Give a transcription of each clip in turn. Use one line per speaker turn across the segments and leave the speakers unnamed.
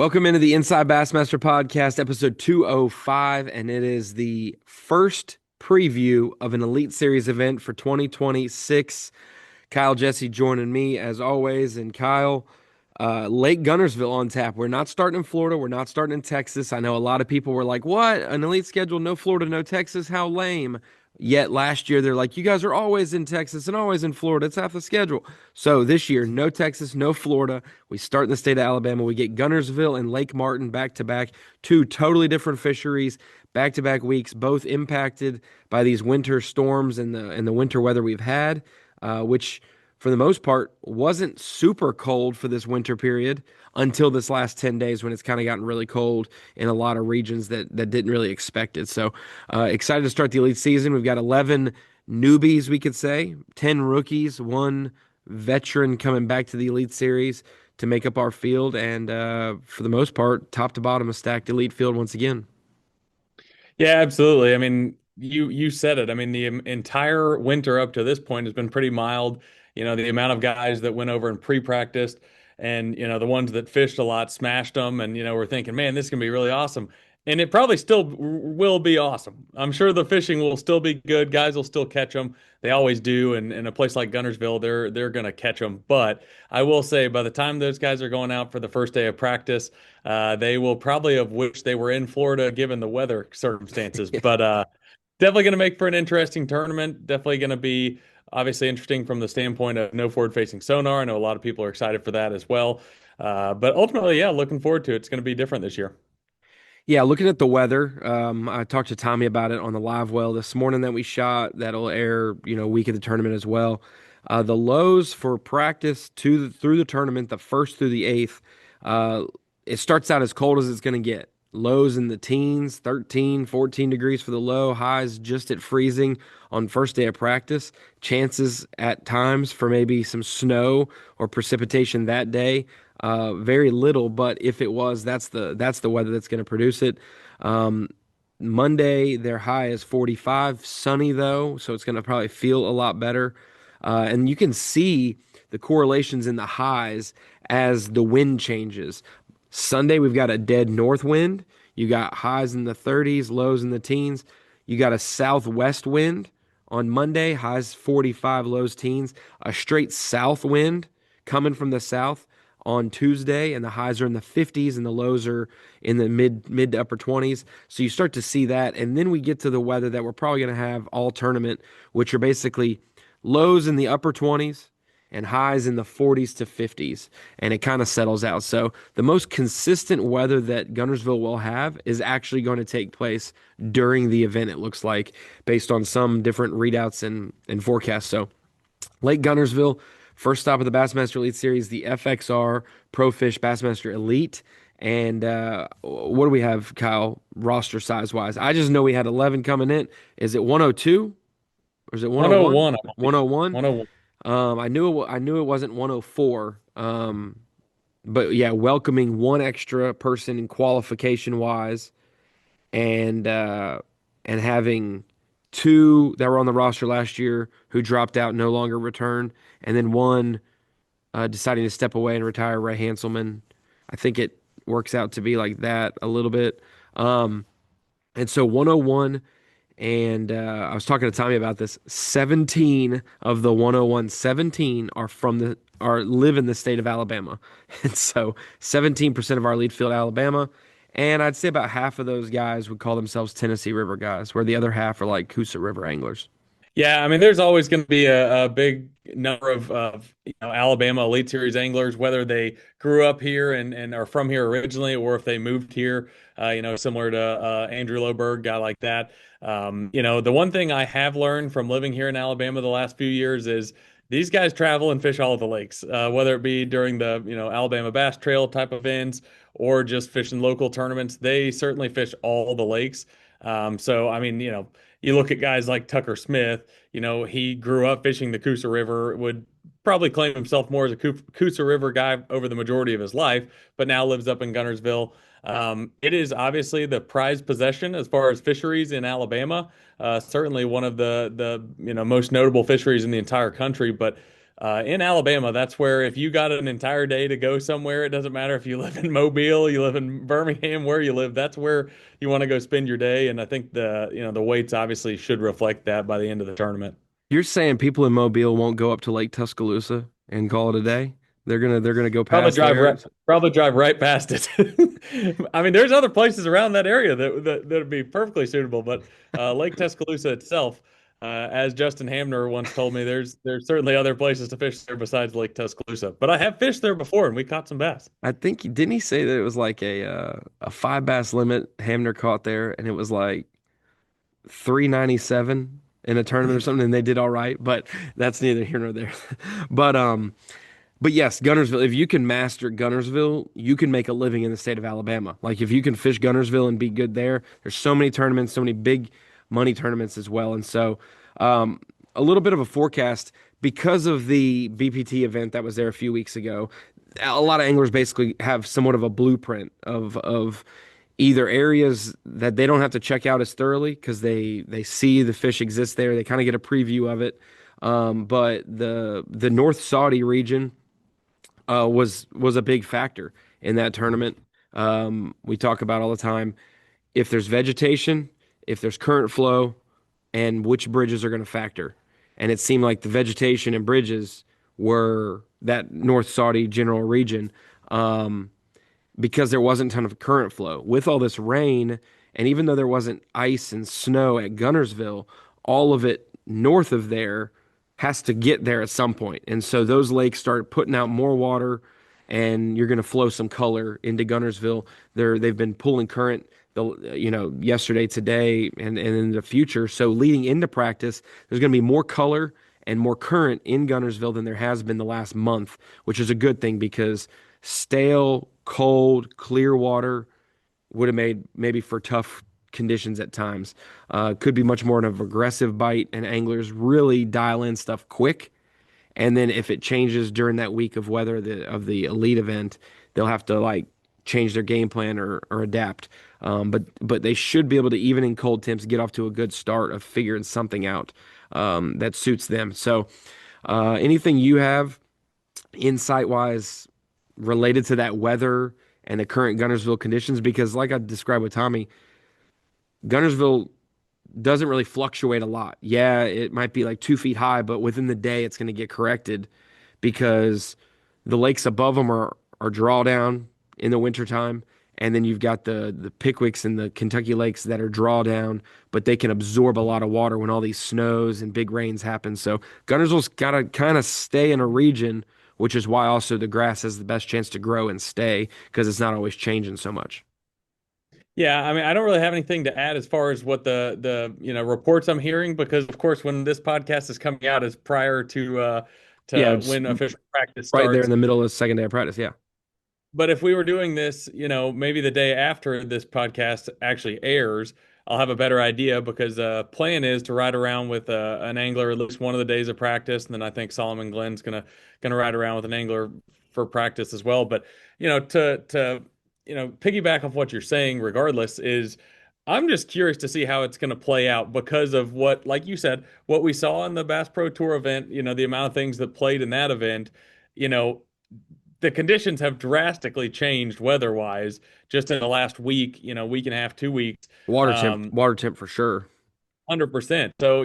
Welcome into the Inside Bassmaster Podcast, episode 205, and it is the first preview of an Elite Series event for 2026. Kyle, Jessie joining me as always, and Kyle, Lake Guntersville on tap. We're not starting in Florida. We're not starting in Texas. I know a lot of people were like, what? An Elite schedule, no Florida, no Texas? How lame. Yet last year, they're like, you guys are always in Texas and always in Florida. It's half the schedule. So this year, no Texas, no Florida. We start in the state of Alabama. We get Guntersville and Lake Martin back to back, two totally different fisheries, back to back weeks, both impacted by these winter storms and the winter weather we've had, which for the most part wasn't super cold for this winter period until this last 10 days when it's kind of gotten really cold in a lot of regions that didn't really expect it. So excited to start the elite season. We've got 11 newbies, we could say, 10 rookies, one veteran coming back to the elite series to make up our field. And for the most part, top to bottom, a stacked elite field once again.
Yeah, absolutely. I mean, you said it. I mean, the entire winter up to this point has been pretty mild. The amount of guys that went over and pre-practiced and, the ones that fished a lot smashed them. And, we're thinking, man, this is going to be really awesome. And it probably still will be awesome. I'm sure the fishing will still be good. Guys will still catch them. They always do. And in a place like Guntersville, they're going to catch them. But I will say, by the time those guys are going out for the first day of practice, they will probably have wished they were in Florida given the weather circumstances. But definitely going to make for an interesting tournament. Definitely going to be obviously interesting from the standpoint of no forward-facing sonar. I know a lot of people are excited for that as well. But ultimately, yeah, looking forward to it. It's going to be different this year.
Yeah, looking at the weather, I talked to Tommy about it on the live well this morning that we shot. That'll air, week of the tournament as well. The lows for practice through the tournament, the first through the eighth, it starts out as cold as it's going to get. Lows in the teens, 13, 14 degrees for the low, highs just at freezing on first day of practice. Chances at times for maybe some snow or precipitation that day. Very little, but if it was, that's the weather that's going to produce it. Um, Monday, their high is 45, sunny though, so it's going to probably feel a lot better. And you can see the correlations in the highs as the wind changes. Sunday, we've got a dead north wind. You got highs in the 30s, lows in the teens. You got a southwest wind on Monday, highs 45, lows teens. A straight south wind coming from the south on Tuesday, and the highs are in the 50s and the lows are in the mid to upper 20s. So you start to see that, and then we get to the weather that we're probably going to have all tournament, which are basically lows in the upper 20s and highs in the 40s to 50s, and it kind of settles out. So the most consistent weather that Guntersville will have is actually going to take place during the event, it looks like, based on some different readouts and forecasts. So Lake Guntersville, first stop of the Bassmaster Elite Series, the FXR Pro Fish Bassmaster Elite. And what do we have, Kyle, roster size wise? I just know we had 11 coming in. Is it 102 or is it 101?
101, I believe.
101.
101.
I knew it wasn't 104. But yeah, welcoming one extra person in qualification wise, and having two that were on the roster last year who dropped out, no longer return, and then one deciding to step away and retire, Ray Hanselman. I think it works out to be like that a little bit. And so 101, and I was talking to Tommy about this. 17 of the 101, 17 live in the state of Alabama, and so 17% of our lead field Alabama. And I'd say about half of those guys would call themselves Tennessee River guys, where the other half are like Coosa River anglers.
Yeah, I mean, there's always going to be a big number of Alabama Elite Series anglers, whether they grew up here and are from here originally, or if they moved here, similar to Andrew Loberg, guy like that. The one thing I have learned from living here in Alabama the last few years is these guys travel and fish all of the lakes, whether it be during the Alabama Bass Trail type events or just fishing local tournaments. They certainly fish all the lakes. So I mean, you look at guys like Tucker Smith, he grew up fishing the Coosa River, would probably claim himself more as a Coosa River guy over the majority of his life, but now lives up in Guntersville. It is obviously the prized possession as far as fisheries in Alabama. Certainly one of the most notable fisheries in the entire country. But In Alabama, that's where if you got an entire day to go somewhere, it doesn't matter if you live in Mobile, you live in Birmingham, where you live, that's where you want to go spend your day. And I think the weights obviously should reflect that by the end of the tournament.
You're saying people in Mobile won't go up to Lake Tuscaloosa and call it a day? They're gonna go
Probably
past
drive
there.
right, probably drive right past it. I mean, there's other places around that area that would be perfectly suitable, but Lake Tuscaloosa itself, as Justin Hamner once told me, there's certainly other places to fish there besides Lake Tuscaloosa. But I have fished there before, and we caught some bass.
I think didn't he say that it was like a 5 bass limit Hamner caught there, and it was like 397 in a tournament or something, and they did all right. But that's neither here nor there. But But yes, Guntersville, if you can master Guntersville, you can make a living in the state of Alabama. Like if you can fish Guntersville and be good there, there's so many tournaments, so many big money tournaments as well. And so, a little bit of a forecast because of the BPT event that was there a few weeks ago. A lot of anglers basically have somewhat of a blueprint of either areas that they don't have to check out as thoroughly because they see the fish exist there. They kind of get a preview of it. But the North Saudi region was a big factor in that tournament. We talk about all the time if there's vegetation, if there's current flow, and which bridges are going to factor. And it seemed like the vegetation and bridges were that North Saudi general region because there wasn't a ton of current flow. With all this rain, and even though there wasn't ice and snow at Guntersville, all of it north of there has to get there at some point. And so those lakes start putting out more water and you're going to flow some color into Guntersville. They've been pulling current yesterday, today, and in the future. So leading into practice, there's going to be more color and more current in Guntersville than there has been the last month, which is a good thing because stale, cold, clear water would have made maybe for tough conditions at times. Could be much more of an aggressive bite, and anglers really dial in stuff quick. And then if it changes during that week of weather of the elite event, they'll have to like change their game plan or adapt. But they should be able to, even in cold temps, get off to a good start of figuring something out that suits them. So anything you have insight wise related to that weather and the current Guntersville conditions? Because like I described with Tommy, Guntersville doesn't really fluctuate a lot. Yeah, it might be like 2 feet high, but within the day it's going to get corrected because the lakes above them are drawdown in the wintertime. And then you've got the Pickwicks and the Kentucky lakes that are drawdown, but they can absorb a lot of water when all these snows and big rains happen. So Guntersville's got to kind of stay in a region, which is why also the grass has the best chance to grow and stay because it's not always changing so much.
Yeah, I mean, I don't really have anything to add as far as what the reports I'm hearing because of course when this podcast is coming out is prior
Yeah,
to
it's
when official practice
right there in
starts.
the middle of the second day of practice. Yeah.
But if we were doing this, maybe the day after this podcast actually airs, I'll have a better idea because plan is to ride around with an angler at least one of the days of practice, and then I think Solomon Glenn's gonna ride around with an angler for practice as well. But to piggyback off what you're saying, regardless, is I'm just curious to see how it's going to play out because of what, like you said, what we saw in the Bass Pro Tour event. The amount of things that played in that event. You know, the conditions have drastically changed weather-wise just in the last week, week and a half, 2 weeks. Um,
Water temp for sure.
100%. So,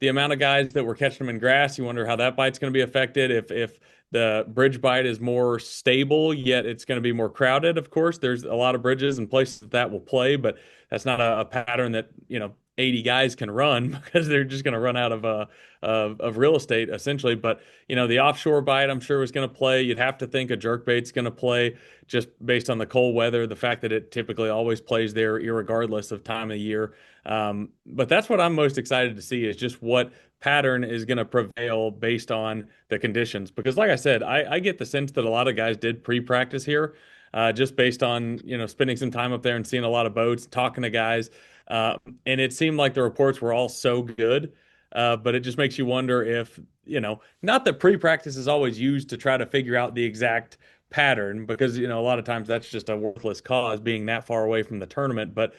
the amount of guys that were catching them in grass, you wonder how that bite's going to be affected. If the bridge bite is more stable, yet it's going to be more crowded, of course. There's a lot of bridges and places that will play, but that's not a pattern that, 80 guys can run because they're just going to run out of real estate essentially. But, the offshore bite, I'm sure was going to play. You'd have to think a jerkbait's going to play just based on the cold weather, the fact that it typically always plays there, irregardless of time of year. But that's what I'm most excited to see is just what pattern is going to prevail based on the conditions. Because, like I said, I get the sense that a lot of guys did pre-practice here, just based on spending some time up there and seeing a lot of boats, talking to guys, and it seemed like the reports were all so good. But it just makes you wonder if not that pre-practice is always used to try to figure out the exact pattern, because a lot of times that's just a worthless cause being that far away from the tournament, but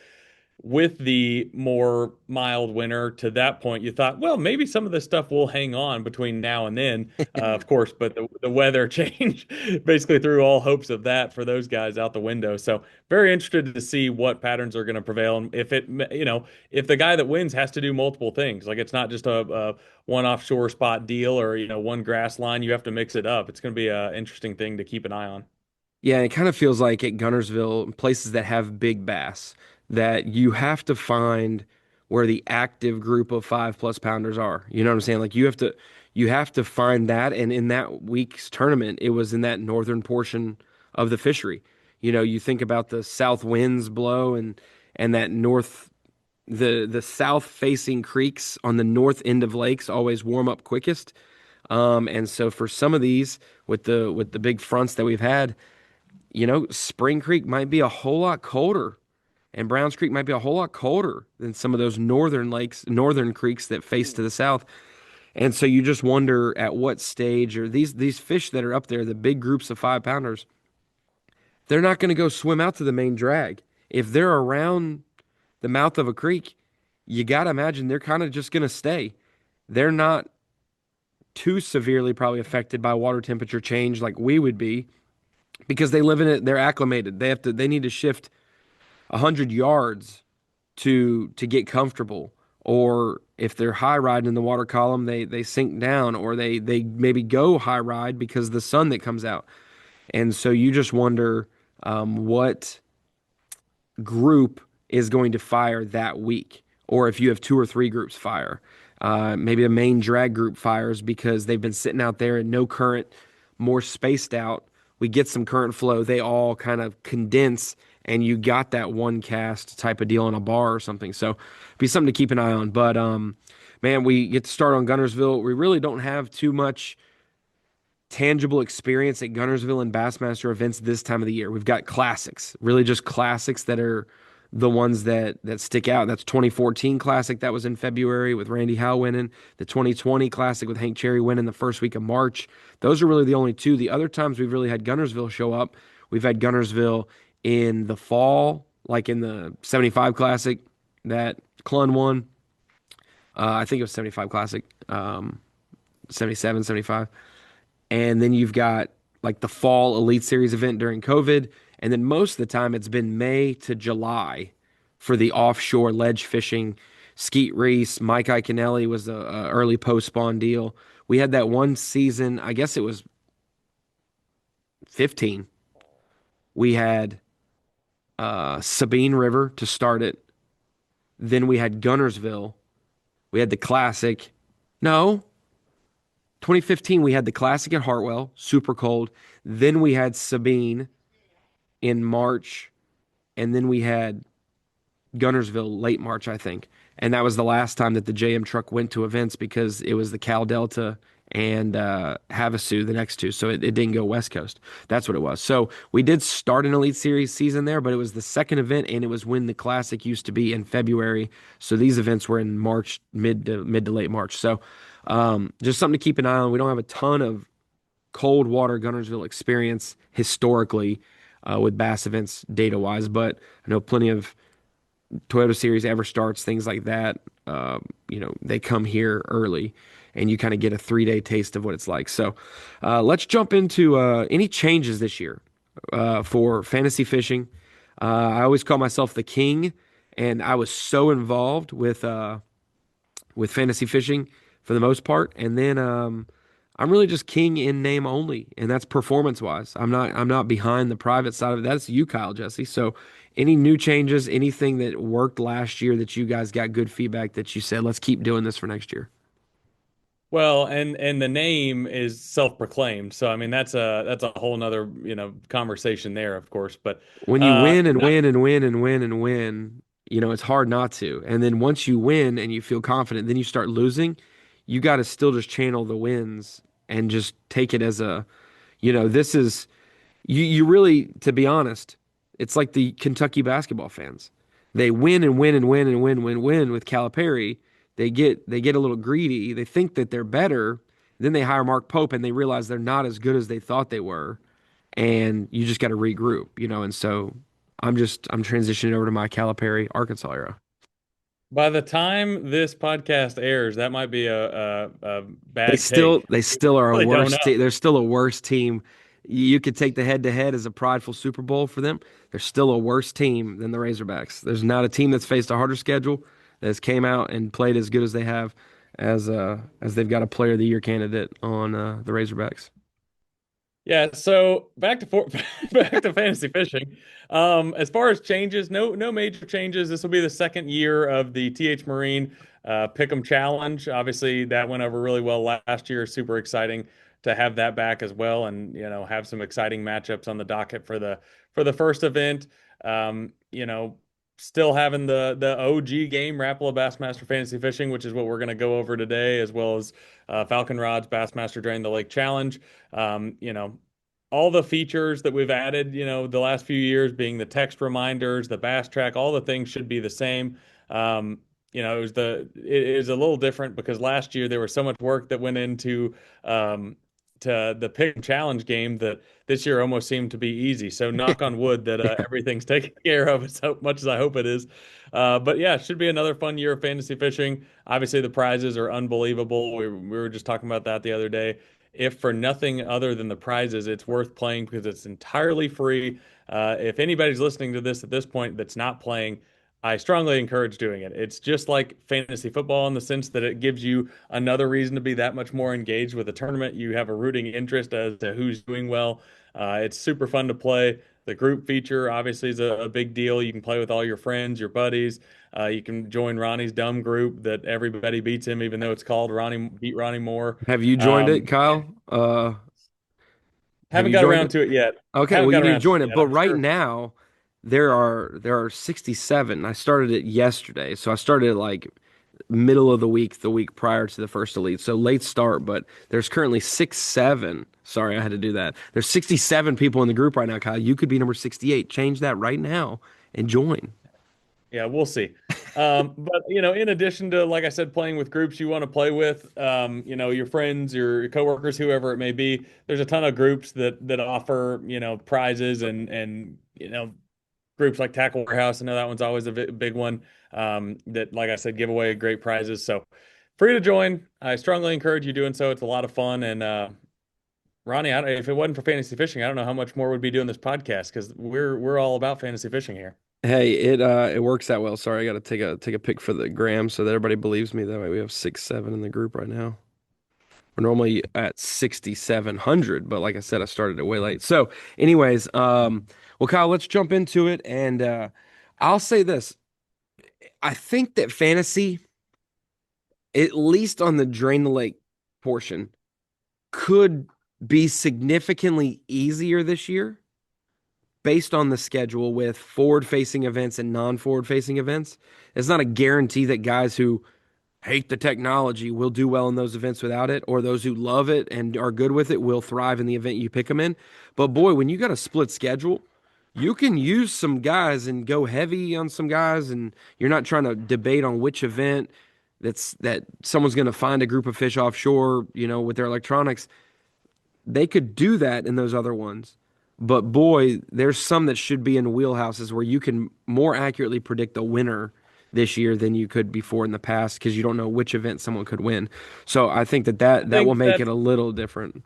with the more mild winter to that point, you thought, well, maybe some of this stuff will hang on between now and then, of course, but the weather change basically threw all hopes of that for those guys out the window. So very interested to see what patterns are going to prevail. And if if the guy that wins has to do multiple things, like it's not just a one offshore spot deal or, one grass line, you have to mix it up. It's going to be an interesting thing to keep an eye on.
Yeah, it kind of feels like at Guntersville, places that have big bass, that you have to find where the active group of 5+ pounders are. You know what I'm saying? Like you have to find that. And in that week's tournament, it was in that northern portion of the fishery. You think about the south winds blow and that the south facing creeks on the north end of lakes always warm up quickest. And so for some of these with the big fronts that we've had, Spring Creek might be a whole lot colder, and Browns Creek might be a whole lot colder than some of those northern lakes, northern creeks that face to the south. And so you just wonder at what stage or these fish that are up there, the big groups of 5 pounders, they're not going to go swim out to the main drag. If they're around the mouth of a creek, you got to imagine they're kind of just going to stay. They're not too severely probably affected by water temperature change like we would be because they live in it. They're acclimated. They need to shift 100 yards to get comfortable. Or if they're high riding in the water column, they sink down, or they maybe go high ride because of the sun that comes out. And so you just wonder what group is going to fire that week, or if you have two or three groups fire. Maybe a main drag group fires because they've been sitting out there in no current, more spaced out. We get some current flow, they all kind of condense, and you got that one cast type of deal on a bar or something. So, be something to keep an eye on. But man, we get to start on Guntersville. We really don't have too much tangible experience at Guntersville and Bassmaster events this time of the year. We've got classics, really just classics that are the ones that stick out. That's 2014 Classic that was in February with Randy Howe winning, the 2020 Classic with Hank Cherry winning the first week of March. Those are really the only two. The other times we've really had Guntersville show up, we've had Guntersville in the fall, like in the 75 Classic that Clun won. I think it was 75 Classic, 77, 75. And then you've got like the fall Elite Series event during COVID. And then most of the time it's been May to July for the offshore ledge fishing. Skeet Reese, Mike Iaconelli was a early post-spawn deal. We had that one season, I guess it was 15. We had Sabine River to start it. Then we had Guntersville. We had the Classic. No, 2015, we had the Classic at Hartwell, super cold. Then we had Sabine in March, and then we had Guntersville late March, I think. And that was the last time that the JM truck went to events because it was the Cal Delta and Havasu the next two. So it didn't go West Coast. That's what it was. So we did start an Elite Series season there, but it was the second event, and it was when the Classic used to be in February. So these events were in March, mid to late March. So just something to keep an eye on. We don't have a ton of cold water Guntersville experience historically with bass events data wise, but I know plenty of Toyota Series ever starts, things like that. They come here early and you kind of get a 3-day taste of what it's like. So let's jump into any changes this year for fantasy fishing. I always call myself the king, and I was so involved with fantasy fishing for the most part. And then I'm really just king in name only, and that's performance wise. I'm not behind the private side of it. That's you, Kyle, Jesse. So any new changes, anything that worked last year that you guys got good feedback that you said, let's keep doing this for next year?
Well, and the name is self-proclaimed, so I mean that's a whole nother conversation there, of course. But
When you win and
not
win and win and win and win, it's hard not to. And then once you win and you feel confident, then you start losing, you got to still just channel the wins and just take it as this is you really, to be honest, it's like the Kentucky basketball fans. They win and win and win and win with Calipari. They get a little greedy. They think that they're better. Then they hire Mark Pope and they realize they're not as good as they thought they were. And you just got to regroup. And so I'm transitioning over to my Calipari Arkansas era.
By the time this podcast airs, that might be a bad take.
They
We
still are a
really don't know.
worse team. They're still a worse team. You could take the head to head as a prideful Super Bowl for them. They're still a worse team than the Razorbacks. There's not a team that's faced a harder schedule that has came out and played as good as they have as they've got a Player of the Year candidate on the Razorbacks.
Yeah, so back to fantasy fishing. As far as changes, no major changes. This will be the second year of the TH Marine Pick'em Challenge. Obviously, that went over really well last year. Super exciting to have that back as well, and have some exciting matchups on the docket for the first event. Still having the OG game, Rapala Bassmaster Fantasy Fishing, which is what we're going to go over today, as well as Falcon Rods Bassmaster Drain the Lake Challenge. All the features that we've added, the last few years being the text reminders, the bass track, all the things should be the same. It is a little different because last year there was so much work that went into to the pick challenge game that this year almost seemed to be easy. So knock on wood that everything's taken care of as much as I hope it is. But yeah, it should be another fun year of fantasy fishing. Obviously, the prizes are unbelievable. We were just talking about that the other day. If for nothing other than the prizes, it's worth playing because it's entirely free. If anybody's listening to this at this point that's not playing, I strongly encourage doing it. It's just like fantasy football in the sense that it gives you another reason to be that much more engaged with the tournament. You have a rooting interest as to who's doing well. It's super fun to play. The group feature obviously is a big deal. You can play with all your friends, your buddies. You can join Ronnie's dumb group that everybody beats him, even though it's called Ronnie Beat Ronnie Moore.
Have you joined it,
Um,
Kyle? Have
haven't
you
got
joined
around
it?
to it yet.
Okay,
Haven't
well you
got
need to
around to
join
it
it.
yet.
But
I'm
right
sure.
now there are 67. I started it yesterday, so I started like middle of the week prior to the first elite. So late start, but there's currently 6, 7. Sorry, I had to do that. There's 67 people in the group right now, Kyle. You could be number 68. Change that right now and join.
Yeah, we'll see. But in addition to, like I said, playing with groups you want to play with, your friends, your coworkers, whoever it may be, there's a ton of groups that offer, prizes and groups like Tackle Warehouse. I know that one's always a big one. That, like I said, give away great prizes. So free to join. I strongly encourage you doing so. It's a lot of fun. And Ronnie, if it wasn't for fantasy fishing, I don't know how much more we'd be doing this podcast because we're all about fantasy fishing here.
Hey, it works that well. Sorry, I got to take a pic for the gram so that everybody believes me. That way we have 6, 7 in the group right now. We're normally at 6,700, but like I said, I started it way late. So, anyways, well, Kyle, let's jump into it. And I'll say this: I think that fantasy, at least on the Drain the Lake portion, could be significantly easier this year based on the schedule with forward-facing events and non-forward-facing events. It's not a guarantee that guys who hate the technology will do well in those events without it, or those who love it and are good with it will thrive in the event you pick them in. But boy, when you got a split schedule, you can use some guys and go heavy on some guys, and you're not trying to debate on which event that someone's going to find a group of fish offshore, with their electronics. They could do that in those other ones. But boy, there's some that should be in wheelhouses where you can more accurately predict the winner this year than you could before in the past because you don't know which event someone could win. So I think
I
that will
think
make it
that's
a little different.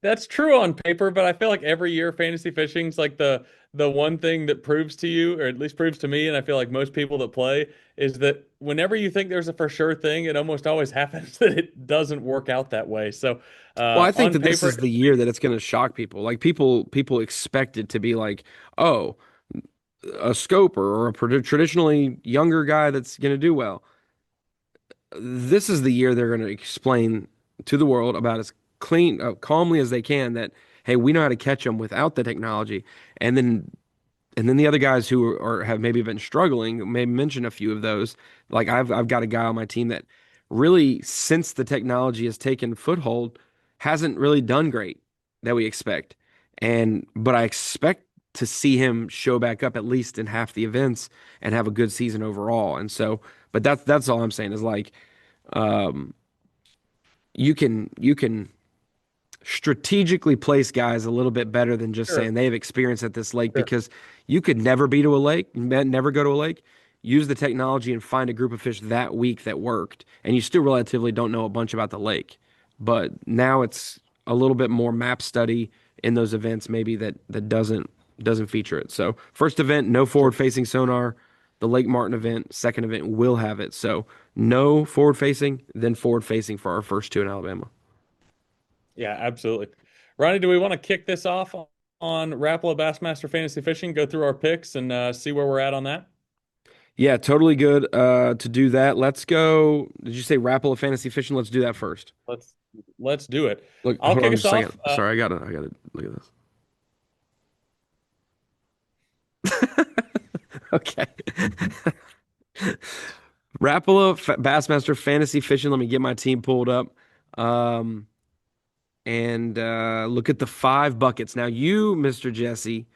That's true on paper, but I feel like every year fantasy fishing's like the one thing that proves to you, or at least proves to me, and I feel like most people that play, is that whenever you think there's a for sure thing, it almost always happens that it doesn't work out that way. So
Well, I think
on
that this
paper,
is the year that it's going to shock people. Like people expect it to be like, oh, a scoper or a traditionally younger guy that's going to do well. This is the year they're going to explain to the world about as clean, calmly as they can that, hey, we know how to catch them without the technology. And then the other guys who have maybe been struggling, maybe mention a few of those. Like I've got a guy on my team that really, since the technology has taken foothold, hasn't really done great that we expect. But I expect to see him show back up at least in half the events and have a good season overall. And so, but that's all I'm saying is like, um, you can strategically place guys a little bit better than just
Sure,
saying they have experience at this lake
sure.
because you could never be to a lake, never go to a lake, use the technology and find a group of fish that week that worked, and you still relatively don't know a bunch about the lake. But now it's a little bit more map study in those events maybe that doesn't feature it. So first event, no forward
Sure.
facing sonar. The Lake Martin event, second event will have it. So no forward facing, then forward facing for our first two in Alabama.
Yeah, absolutely. Ronnie, do we want to kick this off on Rapala Bassmaster Fantasy Fishing? Go through our picks and see where we're at on that.
Yeah, totally good to do that. Let's go. Did you say Rapala Fantasy Fishing? Let's do that first.
Let's let's do it.
Look,
I'll
hold
kick
on
us
just a second.
off.
Sorry, I gotta look at this. Okay. Rapala Bassmaster Fantasy Fishing. Let me get my team pulled up. Um, and look at the five buckets. Now, you, Mr. Jesse,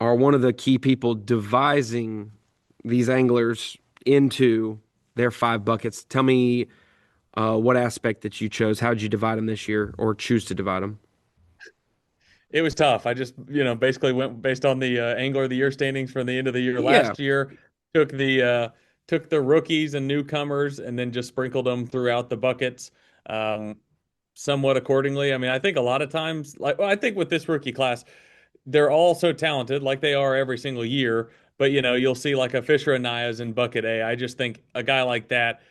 are one of the key people devising these anglers into their five buckets. Tell me what aspect that you chose. How did you divide them this year or choose to divide them?
It was tough. I just, basically went based on the Angler of the Year standings from the end of the year
Yeah,
last year. Took the uh, took the rookies and newcomers, and then just sprinkled them throughout the buckets, um, somewhat accordingly. I mean, I think a lot of times, I think with this rookie class, they're all so talented, like they are every single year. But you'll see like a Fisher Anaya's in bucket A. I just think a guy like that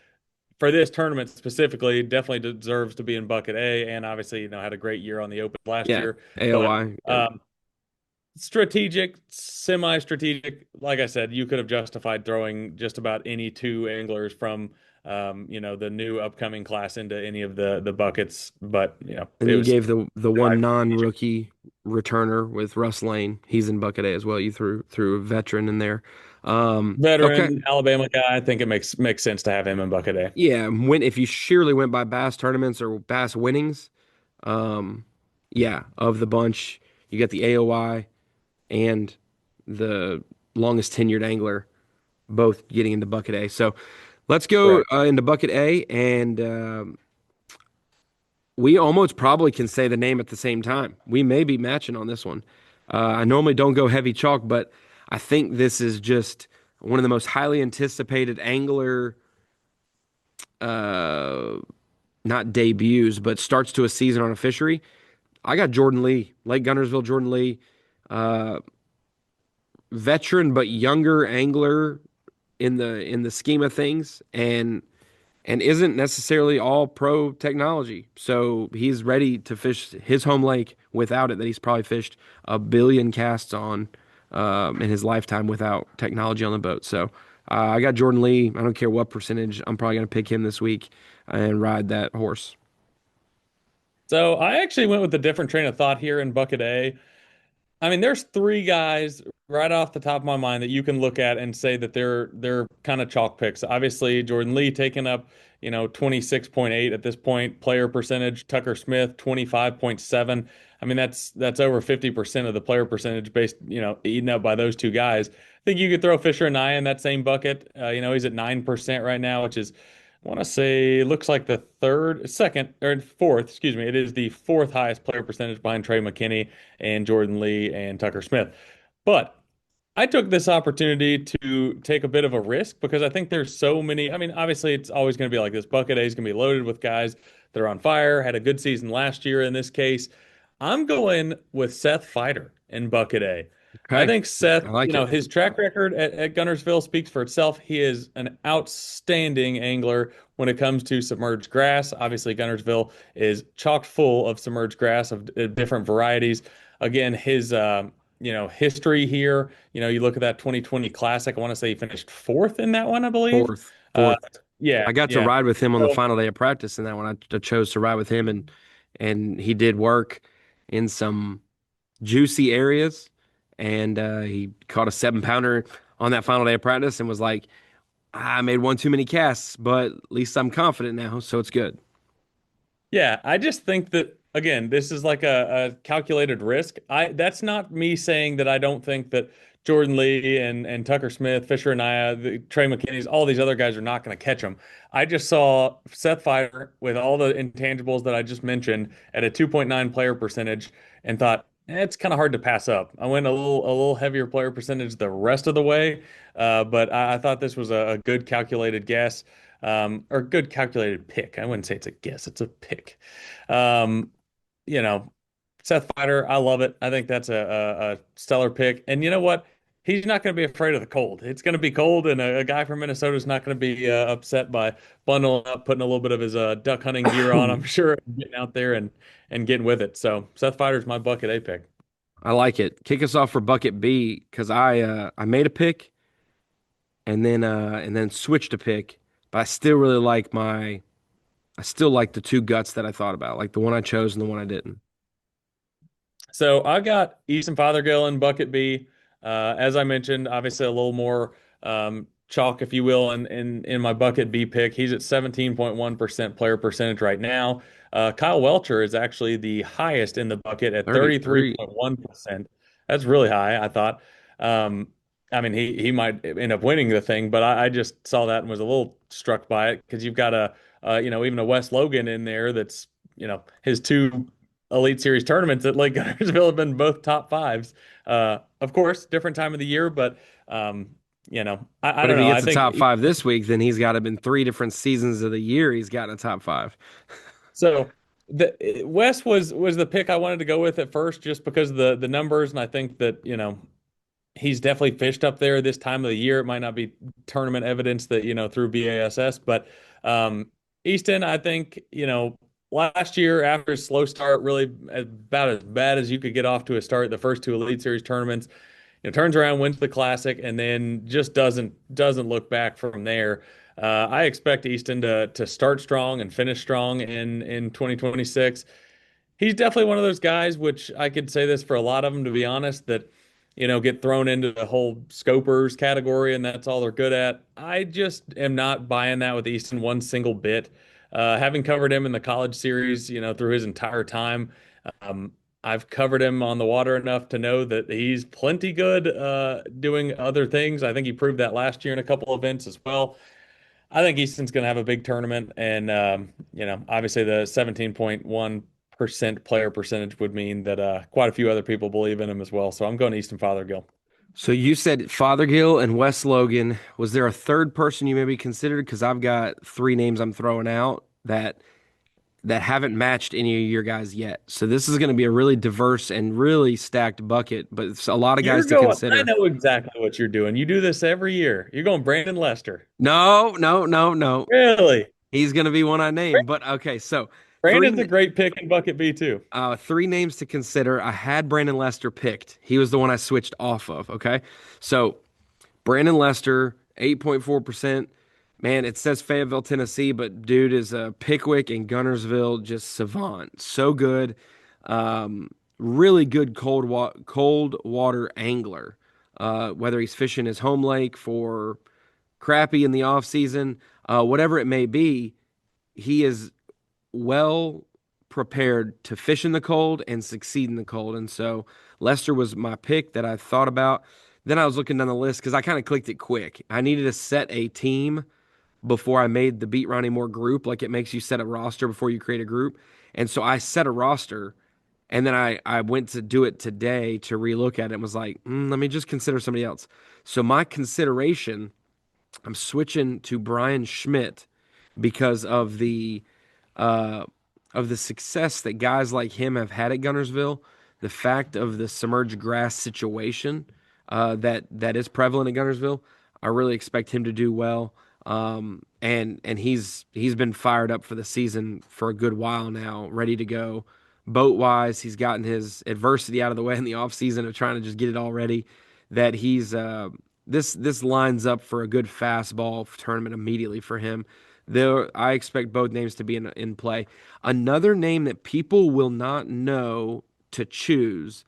for this tournament specifically definitely deserves to be in bucket A, and obviously had a great year on the Open last
yeah.
year. But
AOI. Yep.
strategic, semi-strategic, like I said, you could have justified throwing just about any two anglers from the new upcoming class into any of the buckets, but
And
it
you
was
gave the one non-rookie returner with Russ Lane. He's in bucket A as well. You threw a veteran in there. Okay.
veteran Alabama guy. I think it makes sense to have him in bucket A.
Yeah, when if you surely went by bass tournaments or bass winnings, um, yeah, of the bunch, you got the AOI and the longest tenured angler both getting into bucket A. So let's go
Correct.
into bucket A, and we almost probably can say the name at the same time. We may be matching on this one. I normally don't go heavy chalk, but I think this is just one of the most highly anticipated angler, uh, not debuts, but starts to a season on a fishery. I got Jordan Lee, Lake Guntersville, Jordan Lee, uh, veteran but younger angler in the scheme of things, and isn't necessarily all pro technology. So he's ready to fish his home lake without it, that he's probably fished a billion casts on in his lifetime without technology on the boat. So I got Jordan Lee. I don't care what percentage. I'm probably going to pick him this week and ride that horse.
So I actually went with a different train of thought here in bucket A. I mean, there's three guys right off the top of my mind that you can look at and say that they're kind of chalk picks. Obviously, Jordan Lee taking up, 26.8 at this point, player percentage, Tucker Smith 25.7. I mean, that's over 50% of the player percentage based, eaten up by those two guys. I think you could throw Fisher and I in that same bucket. He's at 9% right now, which is I want to say looks like the second or fourth, excuse me. It is the fourth highest player percentage behind Trey McKinney and Jordan Lee and Tucker Smith. But I took this opportunity to take a bit of a risk because I think there's so many. I mean, obviously, it's always going to be like this. Bucket A is going to be loaded with guys that are on fire, had a good season last year in this case. I'm going with Seth Feider in Bucket A. I
Okay.
think Seth,
I like it.
his track record at Guntersville speaks for itself. He is an outstanding angler when it comes to submerged grass. Obviously, Guntersville is chock full of submerged grass of different varieties. Again, his history here. You look at that 2020 Classic. I want to say he finished fourth in that one, I believe.
Fourth.
Uh,
Fourth.
yeah,
I got to
yeah.
ride with him on the
So,
final day of practice in that one. I chose to ride with him, and he did work in some juicy areas, and he caught a 7 pounder on that final day of practice and was like, I made one too many casts, but at least I'm confident now, so it's good.
yeah, I just think that again, this is like a calculated risk. That's not me saying that I don't think that Jordan Lee and Tucker Smith, Fisher and Trey McKinney's, all these other guys are not going to catch them. I just saw Seth Feider with all the intangibles that I just mentioned at a 2.9 player percentage and thought, it's kind of hard to pass up. I went a little heavier player percentage the rest of the way, but I thought this was a good calculated guess, or good calculated pick. I wouldn't say it's a guess, it's a pick. Um, you know, Seth Feider, I love it. I think that's a stellar pick. And you know what? He's not going to be afraid of the cold. It's going to be cold, and a guy from Minnesota is not going to be upset by bundling up, putting a little bit of his duck hunting gear on, I'm sure, getting out there and getting with it. So Seth Feider's my bucket A pick.
I like it. Kick us off for bucket B because I made a pick and then switched a pick, but I still really like my I still like the two guts that I thought about, like the one I chose and the one I didn't.
So I got Easton Fothergill in bucket B. As I mentioned, obviously a little more chalk, if you will, in my bucket B pick. He's at 17.1% player percentage right now. Kyle Welcher is actually the highest in the bucket at
33.
33.1%. That's really high, I thought. Um, I mean, he might end up winning the thing, but I just saw that and was a little struck by it because you've got even a Wes Logan in there that's, his two Elite Series tournaments at Lake Guntersville have been both top fives. Of course, different time of the year, but I
But
don't
if he
know. I
gets a
think
top five this week, then he's got to been three different seasons of the year he's gotten a top five.
so. The Wes was the pick I wanted to go with at first, just because of the numbers, and I think that he's definitely fished up there this time of the year. It might not be tournament evidence that, through B.A.S.S, but Easton, I think, last year after a slow start, really about as bad as you could get off to a start, the first two Elite Series tournaments, turns around, wins the Classic, and then just doesn't look back from there. I expect Easton to start strong and finish strong in 2026. He's definitely one of those guys, which I could say this for a lot of them, to be honest, that get thrown into the whole scopers category and that's all they're good at. I just am not buying that with Easton one single bit. Having covered him in the college series, through his entire time, um, I've covered him on the water enough to know that he's plenty good doing other things. I think he proved that last year in a couple events as well. I think Easton's going to have a big tournament, and obviously the 17.1% player percentage would mean that quite a few other people believe in him as well. So I'm going Easton Fothergill.
So you said Fothergill and Wes Logan. Was there a third person you maybe considered? Because I've got three names I'm throwing out that haven't matched any of your guys yet. So this is going to be a really diverse and really stacked bucket, but it's a lot of
You're
guys to
going. I
consider.
know exactly what you're doing. You do this every year. You're going Brandon Lester.
No, no, no, no.
Really?
He's going to be one I named. But okay, so
Brandon's
three
a great pick in bucket B too.
three names to consider. I had Brandon Lester picked. He was the one I switched off of. Okay, so Brandon Lester, 8.4%. Man, it says Fayetteville, Tennessee, but dude is a Pickwick and Guntersville, just savant. So good. Um, really good cold water angler. Whether he's fishing his home lake for crappie in the off season, whatever it may be, he is well prepared to fish in the cold and succeed in the cold. And so Lester was my pick that I thought about. Then I was looking down the list because I kind of clicked it quick. I needed to set a team before I made the Beat Ronnie Moore group. Like it makes you set a roster before you create a group. And so I set a roster and then I went to do it today to relook at it and was like, let me just consider somebody else. So my consideration, I'm switching to Brian Schmidt because uh, of the success that guys like him have had at Guntersville, the fact of the submerged grass situation that is prevalent at Guntersville. I really expect him to do well. And he's been fired up for the season for a good while now, ready to go. Boat wise, he's gotten his adversity out of the way in the off season of trying to just get it all ready. That he's this lines up for a good fastball tournament immediately for him. There, I expect both names to be in play. Another name that people will not know to choose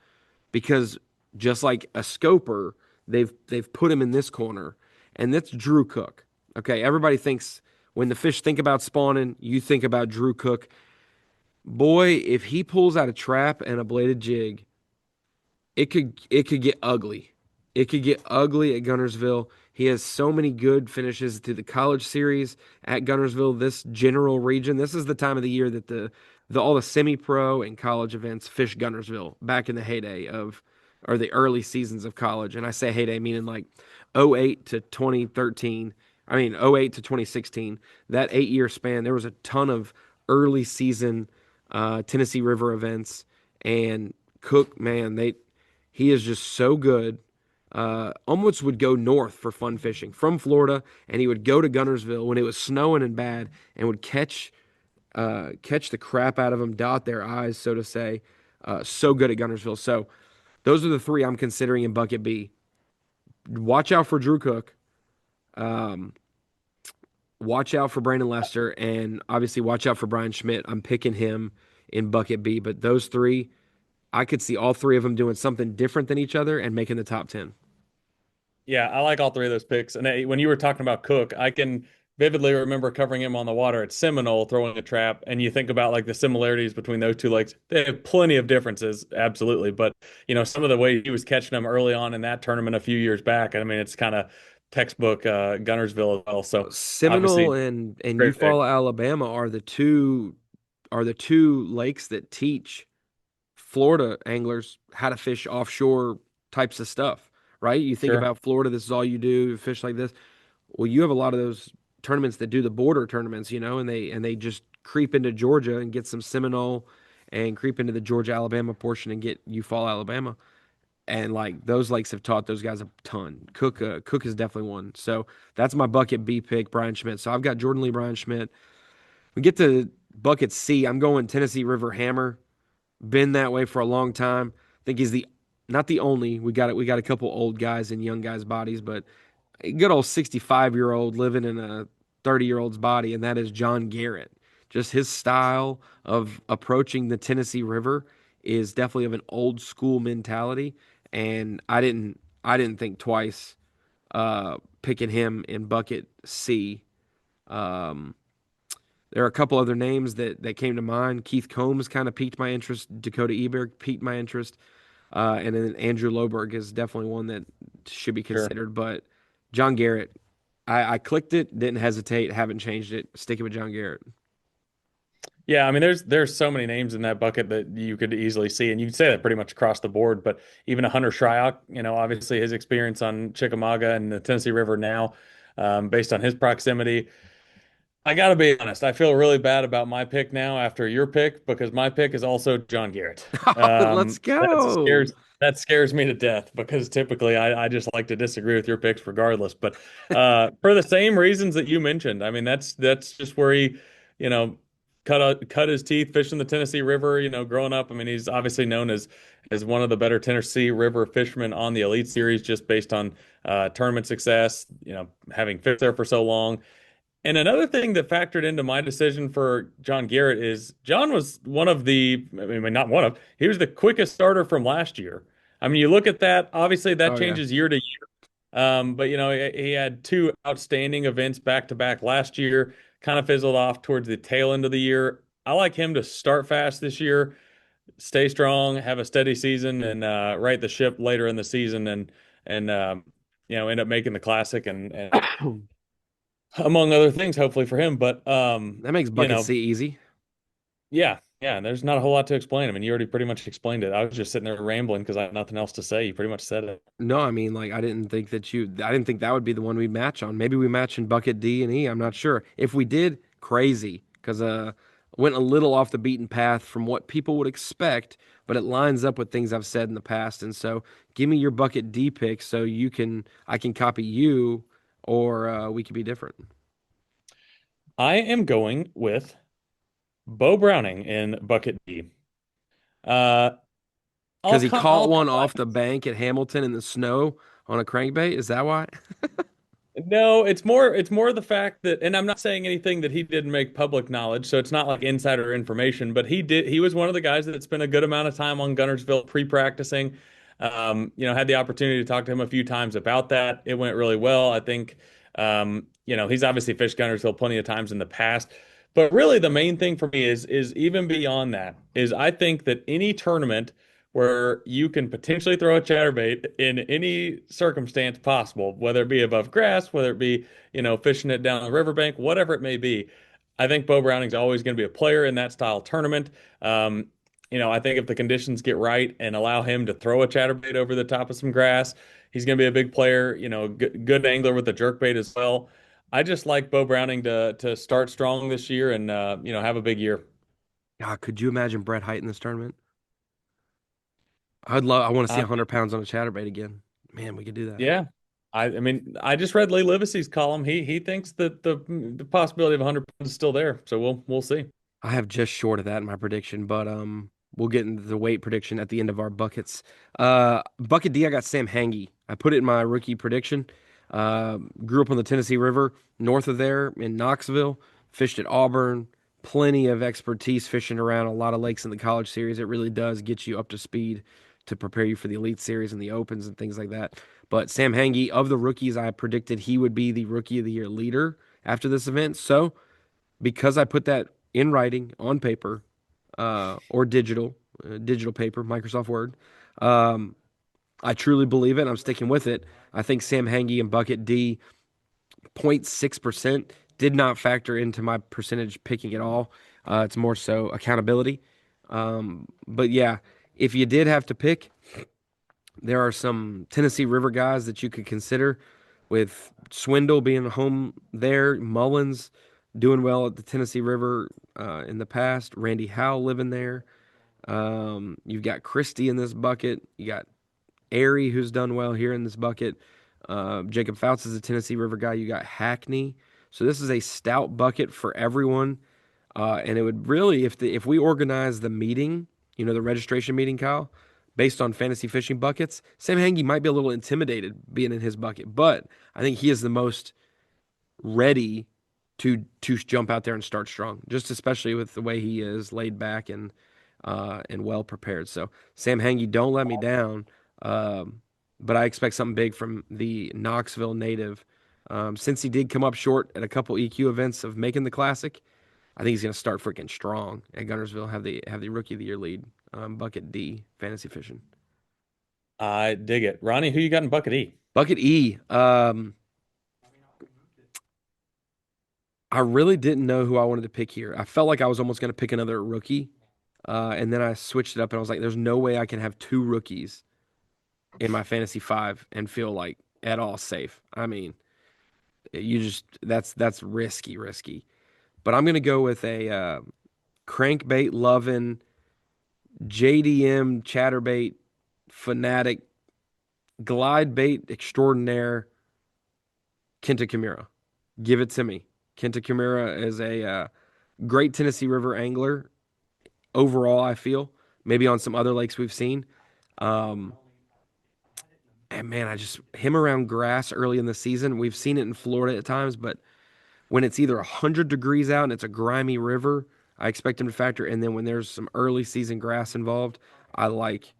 because just like a scoper, they've put him in this corner, and that's Drew Cook. Okay, everybody thinks when the fish think about spawning, you think about Drew Cook. Boy, if he pulls out a trap and a bladed jig, it could get ugly. It could get ugly at Guntersville. He has so many good finishes through the college series at Guntersville, this general region. This is the time of the year that the all the semi-pro and college events fish Guntersville back in the heyday of or the early seasons of college. And I say heyday meaning like '08 to 2013. I mean '08 to 2016. That 8 year span, there was a ton of early season Tennessee River events and Cook, man, he is just so good. Almost would go north for fun fishing from Florida, and he would go to Guntersville when it was snowing and bad, and would catch the crap out of them, dot their I's, so to say. So good at Guntersville. So those are the three I'm considering in bucket B. Watch out for Drew Cook. Um, watch out for Brandon Lester, and obviously watch out for Brian Schmidt. I'm picking him in bucket B, but those three, I could see all three of them doing something different than each other and making the top 10.
Yeah, I like all three of those picks. And when you were talking about Cook, I can vividly remember covering him on the water at Seminole throwing a trap. And you think about like the similarities between those two lakes. They have plenty of differences, absolutely. But some of the way he was catching them early on in that tournament a few years back, I mean, it's kind of textbook Guntersville as well. So
Seminole
obviously,
and
great pick.
Eufaula, Alabama are the two lakes that teach Florida anglers how to fish offshore types of stuff, right? You think
Sure.
about Florida, this is all you do, fish like this. Well, you have a lot of those tournaments that do the border tournaments, and they just creep into Georgia and get some Seminole and creep into the Georgia Alabama portion and get Eufaula, Alabama. And like those lakes have taught those guys a ton. Cook is definitely one. So that's my bucket B pick, Brian Schmidt. So I've got Jordan Lee, Brian Schmidt. We get to bucket C. I'm going Tennessee River Hammer. Been that way for a long time. I think he's the not the only. We got a couple old guys and young guys' bodies, but a good old 65-year-old living in a 30-year-old's body, and that is John Garrett. Just his style of approaching the Tennessee River is definitely of an old school mentality, and I didn't think twice picking him in bucket C. Um, there are a couple other names that came to mind. Keith Combs kind of piqued my interest. Dakota Eberg piqued my interest. And then Andrew Loberg is definitely one that should be
Sure.
considered. But John Garrett, I clicked it, didn't hesitate, haven't changed it. Sticking with John Garrett.
Yeah, I mean, there's so many names in that bucket that you could easily see, and you'd say that pretty much across the board. But even a Hunter Shryock, obviously his experience on Chickamauga and the Tennessee River now, based on his proximity. I gotta be honest, I feel really bad about my pick now after your pick because my pick is also John Garrett.
Let's go.
That scares me to death because typically I just like to disagree with your picks regardless. But for the same reasons that you mentioned, I mean that's just where he, you know, cut his teeth fishing the Tennessee River. Growing up, I mean he's obviously known as one of the better Tennessee River fishermen on the Elite Series just based on tournament success. Having fished there for so long. And another thing that factored into my decision for John Garrett is John was I mean, not one of, he was the quickest starter from last year. I mean, you look at that, obviously that
Oh yeah.
changes year to year. But he had two outstanding events back to back last year, kind of fizzled off towards the tail end of the year. I like him to start fast this year, stay strong, have a steady season, and right the ship later in the season, and end up making the classic and among other things, hopefully for him. But
That makes
you
bucket
know,
C easy.
yeah, and there's not a whole lot to explain. I mean, you already pretty much explained it. I was just sitting there rambling because I had nothing else to say. You pretty much said it.
No, I mean, like I didn't think that would be the one we'd match on. Maybe we match in bucket D and E. I'm not sure. If we did, crazy, because went a little off the beaten path from what people would expect, but it lines up with things I've said in the past. And so, give me your bucket D pick so I can copy you, or we could be different.
I am going with Bo Browning in bucket D. Uh,
Because he caught
I'll
one off the bank at Hamilton in the snow on a crankbait. Is that why?
No, it's more the fact that, and I'm not saying anything that he didn't make public knowledge, so it's not like insider information, but he was one of the guys that had spent a good amount of time on Guntersville pre-practicing. Had the opportunity to talk to him a few times about that. It went really well. I think he's obviously fished Guntersville plenty of times in the past, But really, the main thing for me is even beyond that is I think that any tournament where you can potentially throw a chatterbait in any circumstance possible, whether it be above grass, whether it be, fishing it down the riverbank, whatever it may be, I think Bo Browning's always going to be a player in that style tournament. Um, I think if the conditions get right and allow him to throw a chatterbait over the top of some grass, he's going to be a big player, good angler with the jerkbait as well. I just like Bo Browning to start strong this year and have a big year.
God, could you imagine Brett Height in this tournament? I want to see
Uh,
100 pounds on a chatterbait again. Man, we could do that.
yeah. I mean, I just read Lee Livesey's column. He thinks that the possibility of 100 pounds is still there. So we'll see.
I have just short of that in my prediction, but we'll get into the weight prediction at the end of our buckets. Bucket D, I got Sam Hangy. I put it in my rookie prediction. Grew up on the Tennessee River, north of there in Knoxville. Fished at Auburn. Plenty of expertise fishing around a lot of lakes in the college series. It really does get you up to speed to prepare you for the Elite Series and the Opens and things like that. But Sam Hangy, of the rookies, I predicted he would be the Rookie of the Year leader after this event. So because I put that in writing on paper or digital paper, Microsoft Word. Um, I truly believe it. I'm sticking with it. I think Sam Hangy and Bucket D 0.6% did not factor into my percentage picking at all. It's more so accountability. But yeah, if you did have to pick, there are some Tennessee River guys that you could consider, with Swindle being home there, Mullins doing well at the Tennessee River in the past, Randy Howe living there. You've got Christie in this bucket. You got Airy, who's done well here in this bucket. Jacob Fouts is a Tennessee River guy. You got Hackney. So this is a stout bucket for everyone. And it would really, if we organize the meeting, the registration meeting, Kyle, based on fantasy fishing buckets, Sam Hangy might be a little intimidated being in his bucket, but I think he is the most ready to jump out there and start strong, just especially with the way he is laid back and well prepared. So Sam Hangy, don't let me down. But I expect something big from the Knoxville native. Since he did come up short at a couple EQ events of making the classic, I think he's going to start freaking strong at Guntersville. Have the Rookie of the Year lead. Bucket D, fantasy fishing.
I dig it. Ronnie, who you got in bucket E?
Bucket E. I really didn't know who I wanted to pick here. I felt like I was almost going to pick another rookie, and then I switched it up and I was like, "There's no way I can have two rookies in my fantasy five and feel like at all safe." I mean, you just that's risky. But I'm going to go with a crankbait loving JDM chatterbait fanatic glide bait extraordinaire Kenta Kimura. Give it to me. Kenta Kimura is a great Tennessee River angler overall, I feel. Maybe on some other lakes we've seen. Um, and man, him around grass early in the season. We've seen it in Florida at times, but when it's either 100 degrees out and it's a grimy river, I expect him to factor. And then when there's some early season grass involved, I like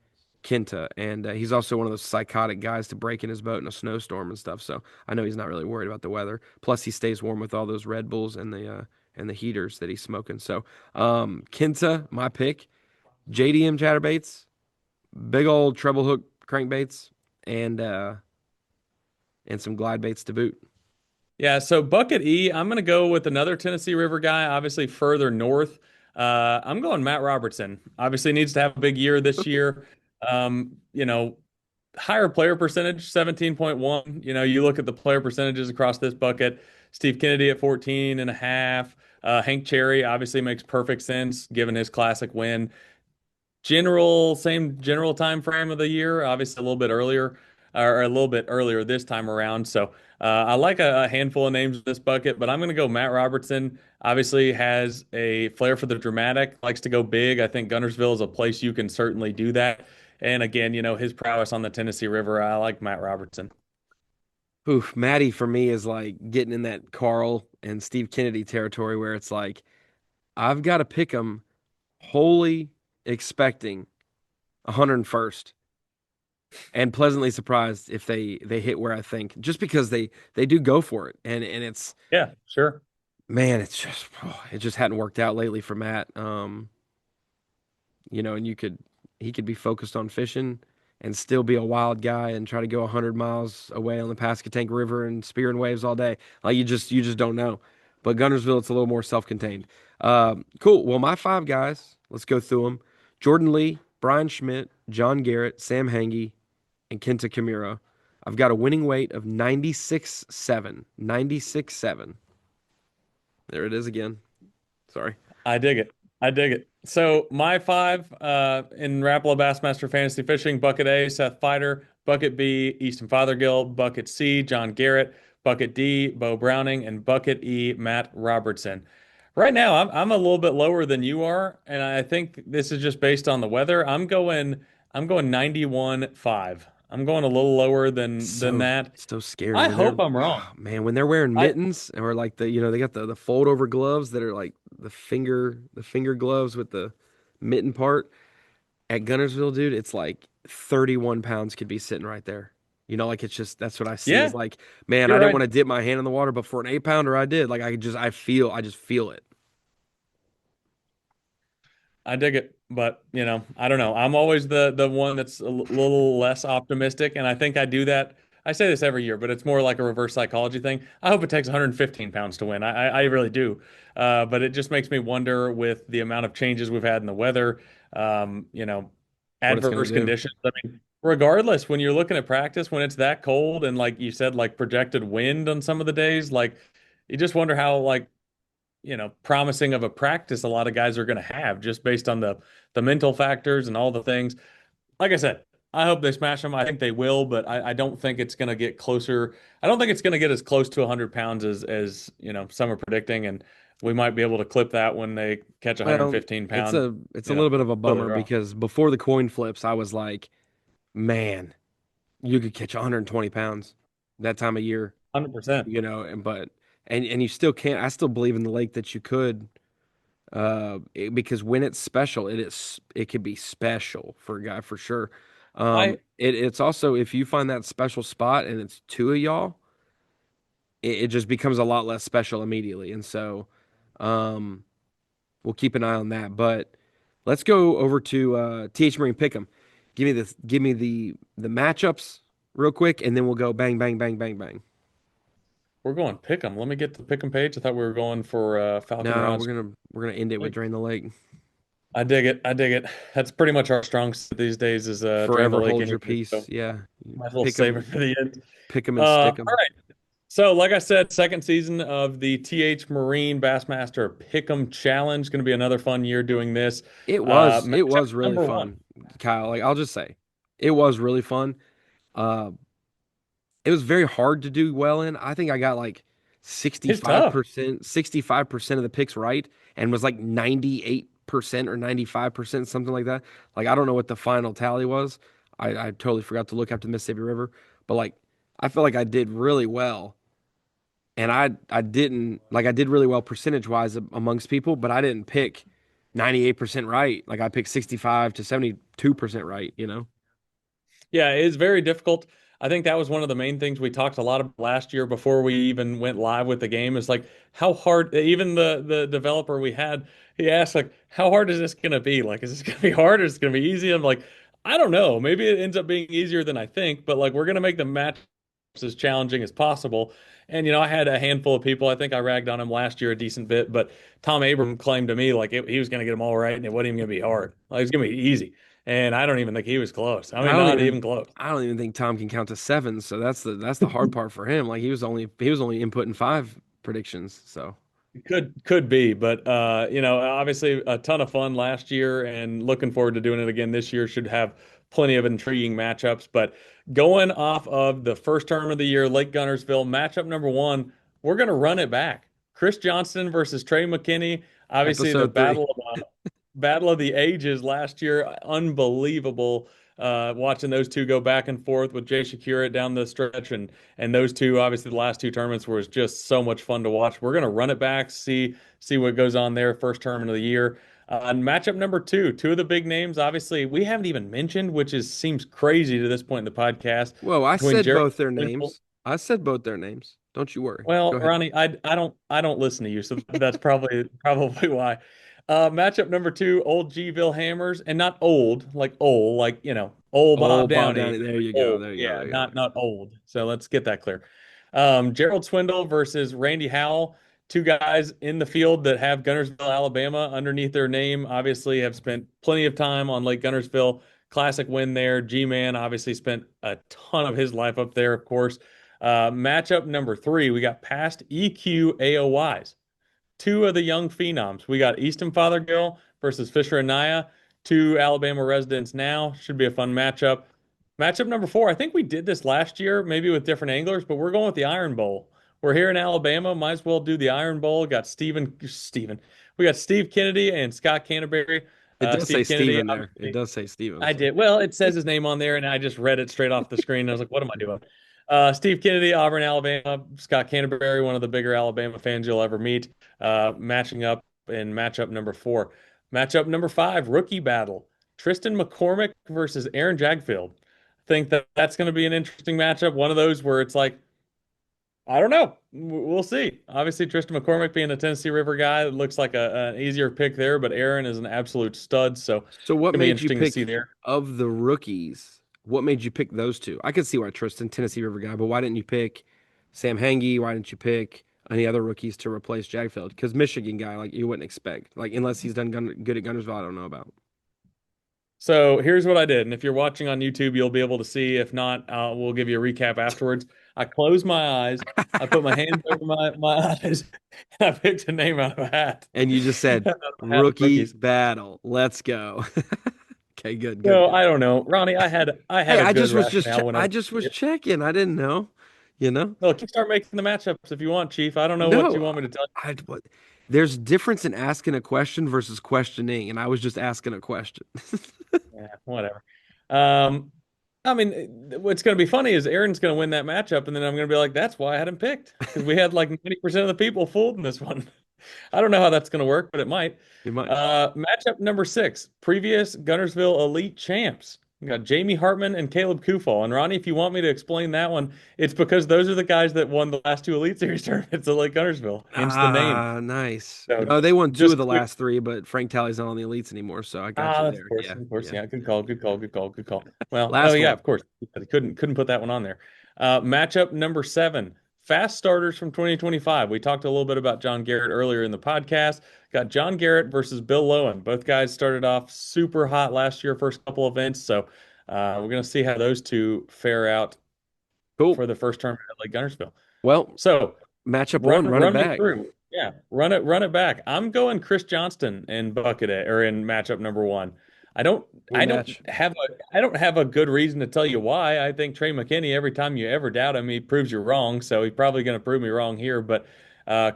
Kenta. And he's also one of those psychotic guys to break in his boat in a snowstorm and stuff. So I know he's not really worried about the weather. Plus, he stays warm with all those Red Bulls and the heaters that he's smoking. So Kenta, my pick. JDM chatterbaits, big old treble hook crankbaits, and some glide baits to boot.
Yeah, so bucket E, I'm going to go with another Tennessee River guy, obviously further north. I'm going Matt Robertson. Obviously needs to have a big year this year. Um, you know, Higher player percentage, 17.1. You look at the player percentages across this bucket. Steve Kennedy at 14 and a half. Hank Cherry obviously makes perfect sense given his classic win. Same general time frame of the year, obviously a little bit earlier, or a little bit earlier this time around. So I like a handful of names in this bucket, but I'm going to go Matt Robertson. Obviously has a flair for the dramatic, likes to go big. I think Guntersville is a place you can certainly do that. And again, his prowess on the Tennessee River, I like Matt Robertson.
Oof, Maddie for me is like getting in that Carl and Steve Kennedy territory where it's like I've got to pick them wholly expecting 101st and pleasantly surprised if they hit where I think, just because they do go for it, and it's
Yeah, sure.
man, it just hadn't worked out lately for Matt. And he could be focused on fishing and still be a wild guy and try to go 100 miles away on the Pascatank River and spearing waves all day. Like you just don't know. But Guntersville, it's a little more self-contained. Cool. Well, my five guys, let's go through them. Jordan Lee, Brian Schmidt, John Garrett, Sam Hangy, and Kenta Kimura. I've got a winning weight of 96.7. 96.7. There it is again. Sorry.
I dig it. I dig it. So my five in Rapala Bassmaster Fantasy Fishing: Bucket A, Seth Fighter; Bucket B, Easton Fothergill; Bucket C, John Garrett; Bucket D, Bo Browning; and Bucket E, Matt Robertson. Right now, I'm a little bit lower than you are, and I think this is just based on the weather. I'm going 91.5. I'm going a little lower than
So
that.
so scary
I
when they're
hope I'm wrong.
man, when they're wearing
I
mittens or like they got the fold over gloves that are like the finger gloves with the mitten part at Guntersville, dude, it's like 31 pounds could be sitting right there. Like it's just that's what I see is
Yeah,
like, man, I
you're
didn't
right.
want to dip my hand in the water, but for an 8 pounder I did. Like I just feel it.
I dig it, but I don't know. I'm always the one that's a little less optimistic, and I think I do that. I say this every year, but it's more like a reverse psychology thing. I hope it takes 115 pounds to win. I really do, but it just makes me wonder with the amount of changes we've had in the weather, um, you know,
What it's gonna
adverse
do.
conditions. I mean, regardless, when you're looking at practice, when it's that cold and like you said, like projected wind on some of the days, like you just wonder how like promising of a practice a lot of guys are going to have just based on the mental factors and all the things. Like I said, I hope they smash them. I think they will, but I don't think it's going to get closer. I don't think it's going to get as close to 100 pounds as some are predicting, and we might be able to clip that when they catch
Well,
115 pounds.
it's a little bit of a
Totally
bummer
wrong.
because before the coin flips, I was like, man, you could catch 120 pounds that time of year,
100%.
and you still can't. I still believe in the lake that you could, because when it's special, it could be special for a guy for sure.
I
It's also if you find that special spot and it's two of y'all, it just becomes a lot less special immediately, and so, um, we'll keep an eye on that. But let's go over to TH Marine Pick'em. Give me the matchups real quick, and then we'll go bang, bang, bang, bang, bang.
We're going pick 'em. Let me get the pick 'em page. I thought we were going for Falcon
No,
rods.
we're gonna end it with Drain the Lake.
I dig it. I dig it. That's pretty much our strong suit these days is drain the
Forever
lake
hold your
anyway.
peace.
So
Yeah,
might as well save it for the end.
pick 'em and stick
All
'em.
right. So, like I said, second season of the TH Marine Bassmaster Pick'em Challenge. Going to be another fun year doing this.
It
Matchup
was really
number one.
fun, Kyle. Like I'll just say, it was really fun. Uh, it was very hard to do well in. I think I got like
It's tough.
65% of the picks right and was like 98% or 95%, something like that. Like I don't know what the final tally was. I totally forgot to look up the Mississippi River, but like I feel like I did really well. And I didn't like I did really well percentage wise amongst people, but I didn't pick 98% right. Like I picked 65 to 72% right?
Yeah, it's very difficult. I think that was one of the main things we talked a lot about last year before we even went live with the game is like how hard even the developer we had, he asked like how hard is this going to be? Like is this going to be hard or is it going to be easy? I'm like I don't know. Maybe it ends up being easier than I think, but like we're going to make the match as challenging as possible. And I had a handful of people. I think I ragged on him last year a decent bit, but Tom Abram claimed to me like he was going to get them all right and it wasn't even going to be hard. Like, it was going to be easy. And I don't even think he was close. I
I
mean,
don't
not
even
even close.
I don't even think Tom can count to seven, so that's the hard part for him. Like he was only inputting five predictions. So
Could be, but obviously a ton of fun last year and looking forward to doing it again this year. Should have plenty of intriguing matchups. But going off of the first term of the year, Lake Guntersville, matchup number one, we're gonna run it back. Chris Johnston versus Trey McKinney. Obviously the
episode three.
battle of the ages last year, unbelievable. Watching those two go back and forth with Jay Shakira down the stretch, and those two, obviously, the last two tournaments was just so much fun to watch. We're gonna run it back, see what goes on there. First tournament of the year. And matchup number two of the big names, obviously, we haven't even mentioned, which seems crazy to this point in the podcast,
Whoa, I
between
said
Jared
both their
Winchell.
names. I said both their names. Don't you worry.
Well,
Go ahead.
Ronnie, I don't listen to you, so that's probably why. Matchup number two, old Gville Hammers, and not old, like old, like old
Oh,
Bob
Bob
Downey,
Downey. There
like
you go.
old.
There you go.
Yeah,
There you go.
not old. So let's get that clear. Gerald Swindle versus Randy Howell, two guys in the field that have Guntersville, Alabama underneath their name. Obviously, have spent plenty of time on Lake Guntersville. Classic win there. G-Man obviously spent a ton of his life up there, of course. Matchup number three, we got past EQ AOYs. Two of the young phenoms. We got Easton Fothergill versus Fisher and Naya, two Alabama residents now. Should be a fun matchup. Matchup number four, I think we did this last year, maybe with different anglers, but we're going with the Iron Bowl. We're here in Alabama, might as well do the Iron Bowl. Got Steven. We got Steve Kennedy and Scott Canterbury.
It does say
Steve Kennedy,
Steven there. It
obviously,
does say Steven.
I
So
did. Well, it says his name on there, and I just read it straight off the screen. I was like, what am I doing? Steve Kennedy, Auburn, Alabama. Scott Canterbury, one of the bigger Alabama fans you'll ever meet, matching up in matchup number four. Matchup number five, rookie battle. Tristan McCormick versus Aaron Jagfield. I think that that's going to be an interesting matchup. One of those where it's like, I don't know. We'll see. Obviously, Tristan McCormick being a Tennessee River guy, it looks like an easier pick there, but Aaron is an absolute stud. So it's
So what
going to be
made you
interesting to see
pick
there.
of the rookies? What made you pick those two? I could see why Tristan, Tennessee River guy, but why didn't you pick Sam Hangy? Why didn't you pick any other rookies to replace Jagfield? Because Michigan guy, like you wouldn't expect, like unless he's done good at Guntersville, I don't know about.
So here's what I did. And if you're watching on YouTube, you'll be able to see. If not, we'll give you a recap afterwards. I closed my eyes. I put my hands over my eyes. And I picked a name out of a hat.
And you just said
Out of a hat of
rookie
rookies.
battle. Let's go. Okay, good, good,
So
good.
I don't know. Ronnie, I had
Hey,
a good rationale
I
whenever.
just was checking. I didn't know, you know.
Look, you start making the matchups if you want, Chief. I don't know what
No,
you want me to tell
what, there's difference in asking a question versus questioning, and I was just asking a question.
you. Yeah, whatever. Um, I mean, what's going to be funny is Aaron's going to win that matchup, and then I'm going to be like, that's why I had him picked because we had like 90% of the people fooled in this one. I don't know how that's going to work, but it might.
You might.
Matchup number six, previous Guntersville Elite champs. We got Jamie Hartman and Caleb Kufal. And Ronnie, if you want me to explain that one, it's because those are the guys that won the last two Elite Series tournaments at Lake Guntersville, hence the name.
Ah, nice.
So
No, they won two of
just
the
quick.
last three, but Frank Tally's not on the elites anymore, so I got you
Of
there.
course,
Yeah,
of course.
yeah,
Yeah, good
yeah.
call, good call, good call, good call. Well, oh
Last
yeah,
one.
of course. Couldn't put that one on there. Matchup number seven, fast starters from 2025. We talked a little bit about John Garrett earlier in the podcast. Got John Garrett versus Bill Lowen. Both guys started off super hot last year, first couple events. So we're gonna see how those two fare out
Cool.
for the first tournament at Lake Guntersville.
Well,
So
matchup
run
one, run it
run me
back.
through. Yeah, run it back. I'm going Chris Johnston in or in matchup number one. I don't I don't
Rematch.
have a good reason to tell you why. I think Trey McKinney, every time you ever doubt him, he proves you wrong. So he's probably going to prove me wrong here. But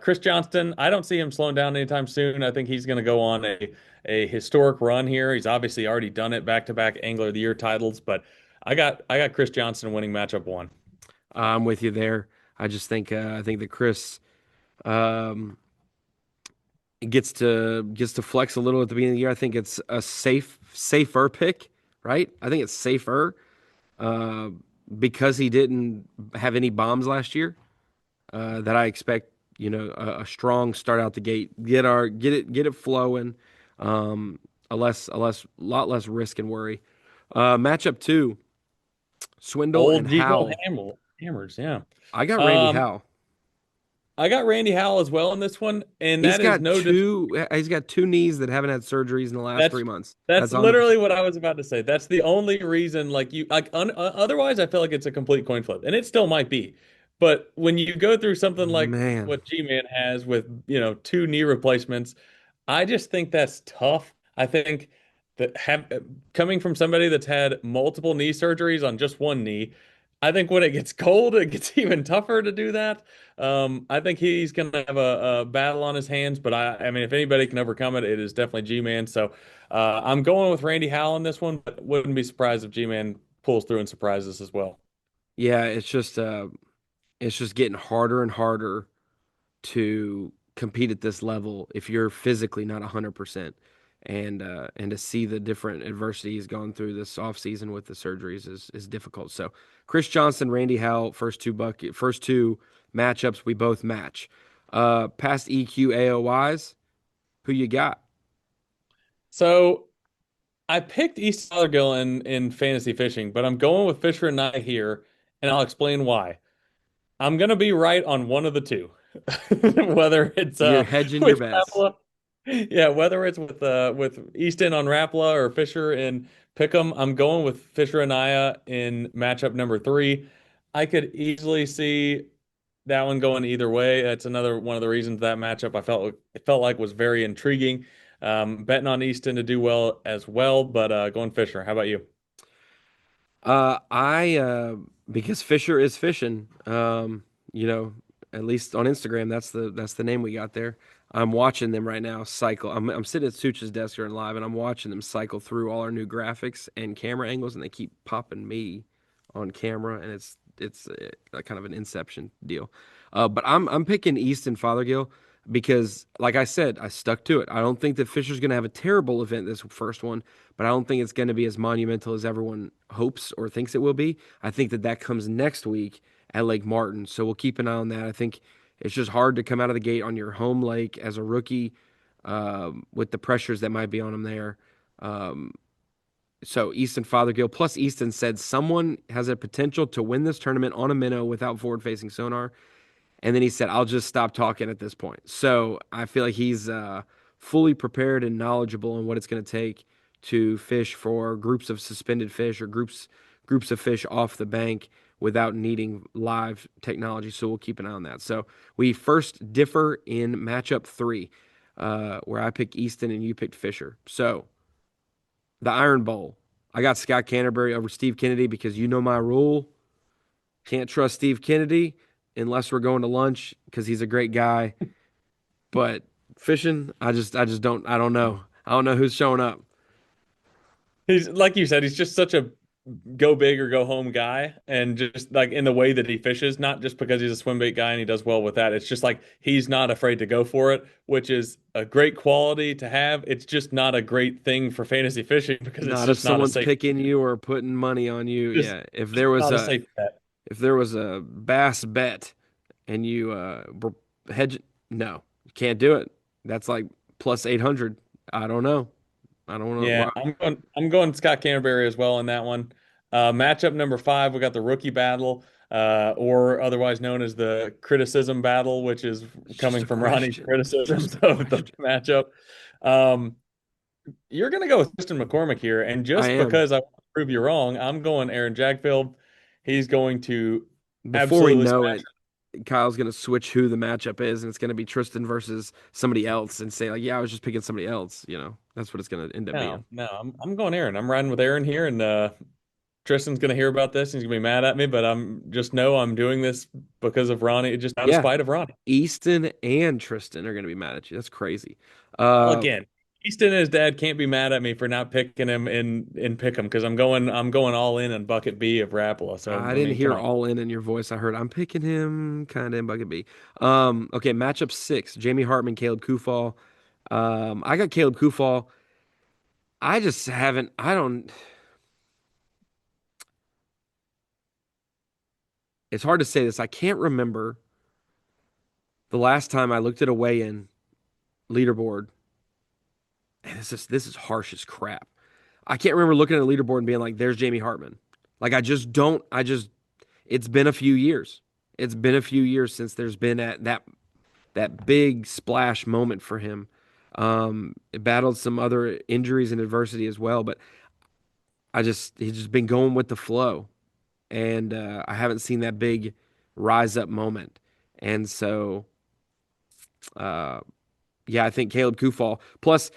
Chris Johnston, I don't see him slowing down anytime soon. I think he's going to go on a historic run here. He's obviously already done it, back-to-back Angler of the Year titles. But I got Chris Johnston winning matchup one.
I'm with you there. I think that Chris um, gets to flex a little at the beginning of the year. I think it's a safer pick, right? I think it's safer uh, because he didn't have any bombs last year. That I expect, a strong start out the gate, get it flowing, lot less risk and worry. Matchup two, Swindle and
Old G-Bill
Howell.
Hammers, yeah.
I got Randy
Um,
Howell.
I got Randy Howell as well in this one, and
He's
that is
got
no dis
two knees that haven't had surgeries in the last
that's
3 months.
that's
That's on.
literally what I was about to say. That's the only reason, like otherwise, I feel like it's a complete coin flip, and it still might be. But when you go through something like
Man.
what G-Man has with two knee replacements, I just think that's tough. I think that coming from somebody that's had multiple knee surgeries on just one knee, I think when it gets cold, it gets even tougher to do that. I think he's going to have a battle on his hands, but I mean, if anybody can overcome it, it is definitely G-Man. So I'm going with Randy Howell in this one, but wouldn't be surprised if G-Man pulls through and surprises as well.
Yeah, it's just getting harder and harder to compete at this level if you're physically not 100%. And to see the different adversity he's gone through this offseason with the surgeries is difficult. So Chris Johnson, Randy Howell, first two matchups, we both match. Past EQ AOYs, who you got?
So I picked East Fothergill in fantasy fishing, but I'm going with Fisher and I here, and I'll explain why. I'm gonna be right on one of the two. Whether it's
You're hedging your
with
bets.
Rapala, yeah, whether it's with Easton on Rapala or Fisher in Pick'em, I'm going with Fisher and Aya in matchup number three. I could easily see that one going either way. That's another one of the reasons that matchup it felt like was very intriguing. Betting on Easton to do well as well, but going Fisher. How about you?
I because Fisher is fishing. You know, at least on Instagram, that's the name we got there. I'm watching them right now cycle. I'm sitting at Such's desk here and live, and I'm watching them cycle through all our new graphics and camera angles, and they keep popping me on camera, and it's kind of an Inception deal. But I'm picking Easton Fothergill because, like I said, I stuck to it. I don't think that Fisher's going to have a terrible event this first one, but I don't think it's going to be as monumental as everyone hopes or thinks it will be. I think that comes next week at Lake Martin, so we'll keep an eye on that. I think it's just hard to come out of the gate on your home lake as a rookie with the pressures that might be on him there. Um, so Easton Fothergill plus Easton said someone has a potential to win this tournament on a minnow without forward-facing sonar. And then he said, I'll just stop talking at this point. So I feel like he's fully prepared and knowledgeable on what it's going to take to fish for groups of suspended fish or groups of fish off the bank without needing live technology. So we'll keep an eye on that. So we first differ in matchup three, where I picked Easton and you picked Fisher. So the Iron Bowl. I got Scott Canterbury over Steve Kennedy because you know my rule. Can't trust Steve Kennedy unless we're going to lunch because he's a great guy. But fishing, I just don't know. I don't know who's showing up.
He's like you said, he's just such a go big or go home guy, and just like in the way that he fishes, not just because he's a swim bait guy and he does well with that. It's just like he's not afraid to go for it, which is a great quality to have. It's just not a great thing for fantasy fishing because it's
Not if
just not a
someone's
safe,
picking you or putting money on you.
just
Yeah,
just not a safe bet.
if there was a bass bet and you were hedge, no, you can't do it. That's like plus 800. I don't know. I don't know
Yeah,
why.
I'm going Scott Canterbury as well in that one. Matchup number five, we got the rookie battle, or otherwise known as the criticism battle, which is
It's just
coming
a
from Ronnie's
question. Just
criticisms
a
of the
question.
matchup. Um, you're gonna go with Kristen McCormick here, and
I
just
am.
because I want to prove you wrong, I'm going Aaron Jagfield. He's going to
Before we
absolutely
know
smash.
it, Kyle's gonna switch who the matchup is, and it's gonna be Tristan versus somebody else, and say like, "Yeah, I was just picking somebody else." That's what it's gonna end up being.
No, I'm going Aaron. I'm riding with Aaron here, and Tristan's gonna hear about this. And he's gonna be mad at me, but I'm just know I'm doing this because of Ronnie, just out of
Yeah,
spite of Ronnie.
Easton and Tristan are gonna be mad at you. That's crazy.
Well,
Uh,
again, Easton and his dad can't be mad at me for not picking him in pick him because I'm going all in on bucket B of Rapala. So
I
I
didn't
mean, come
hear
on.
all in your voice. I heard I'm picking him kind of in bucket B. Okay, matchup six: Jamie Hartman, Caleb Kufal. I got Caleb Kufal. I just haven't. I don't. It's hard to say this. I can't remember the last time I looked at a weigh-in leaderboard. And this is harsh as crap. I can't remember looking at a leaderboard and being like, "There's Jamie Hartman." Like I just don't. I just. It's been a few years. It's been a few years since there's been that big splash moment for him. It battled some other injuries and adversity as well, but he's just been going with the flow, and I haven't seen that big rise up moment. And so, uh, yeah, I think Caleb Kufal. Plus,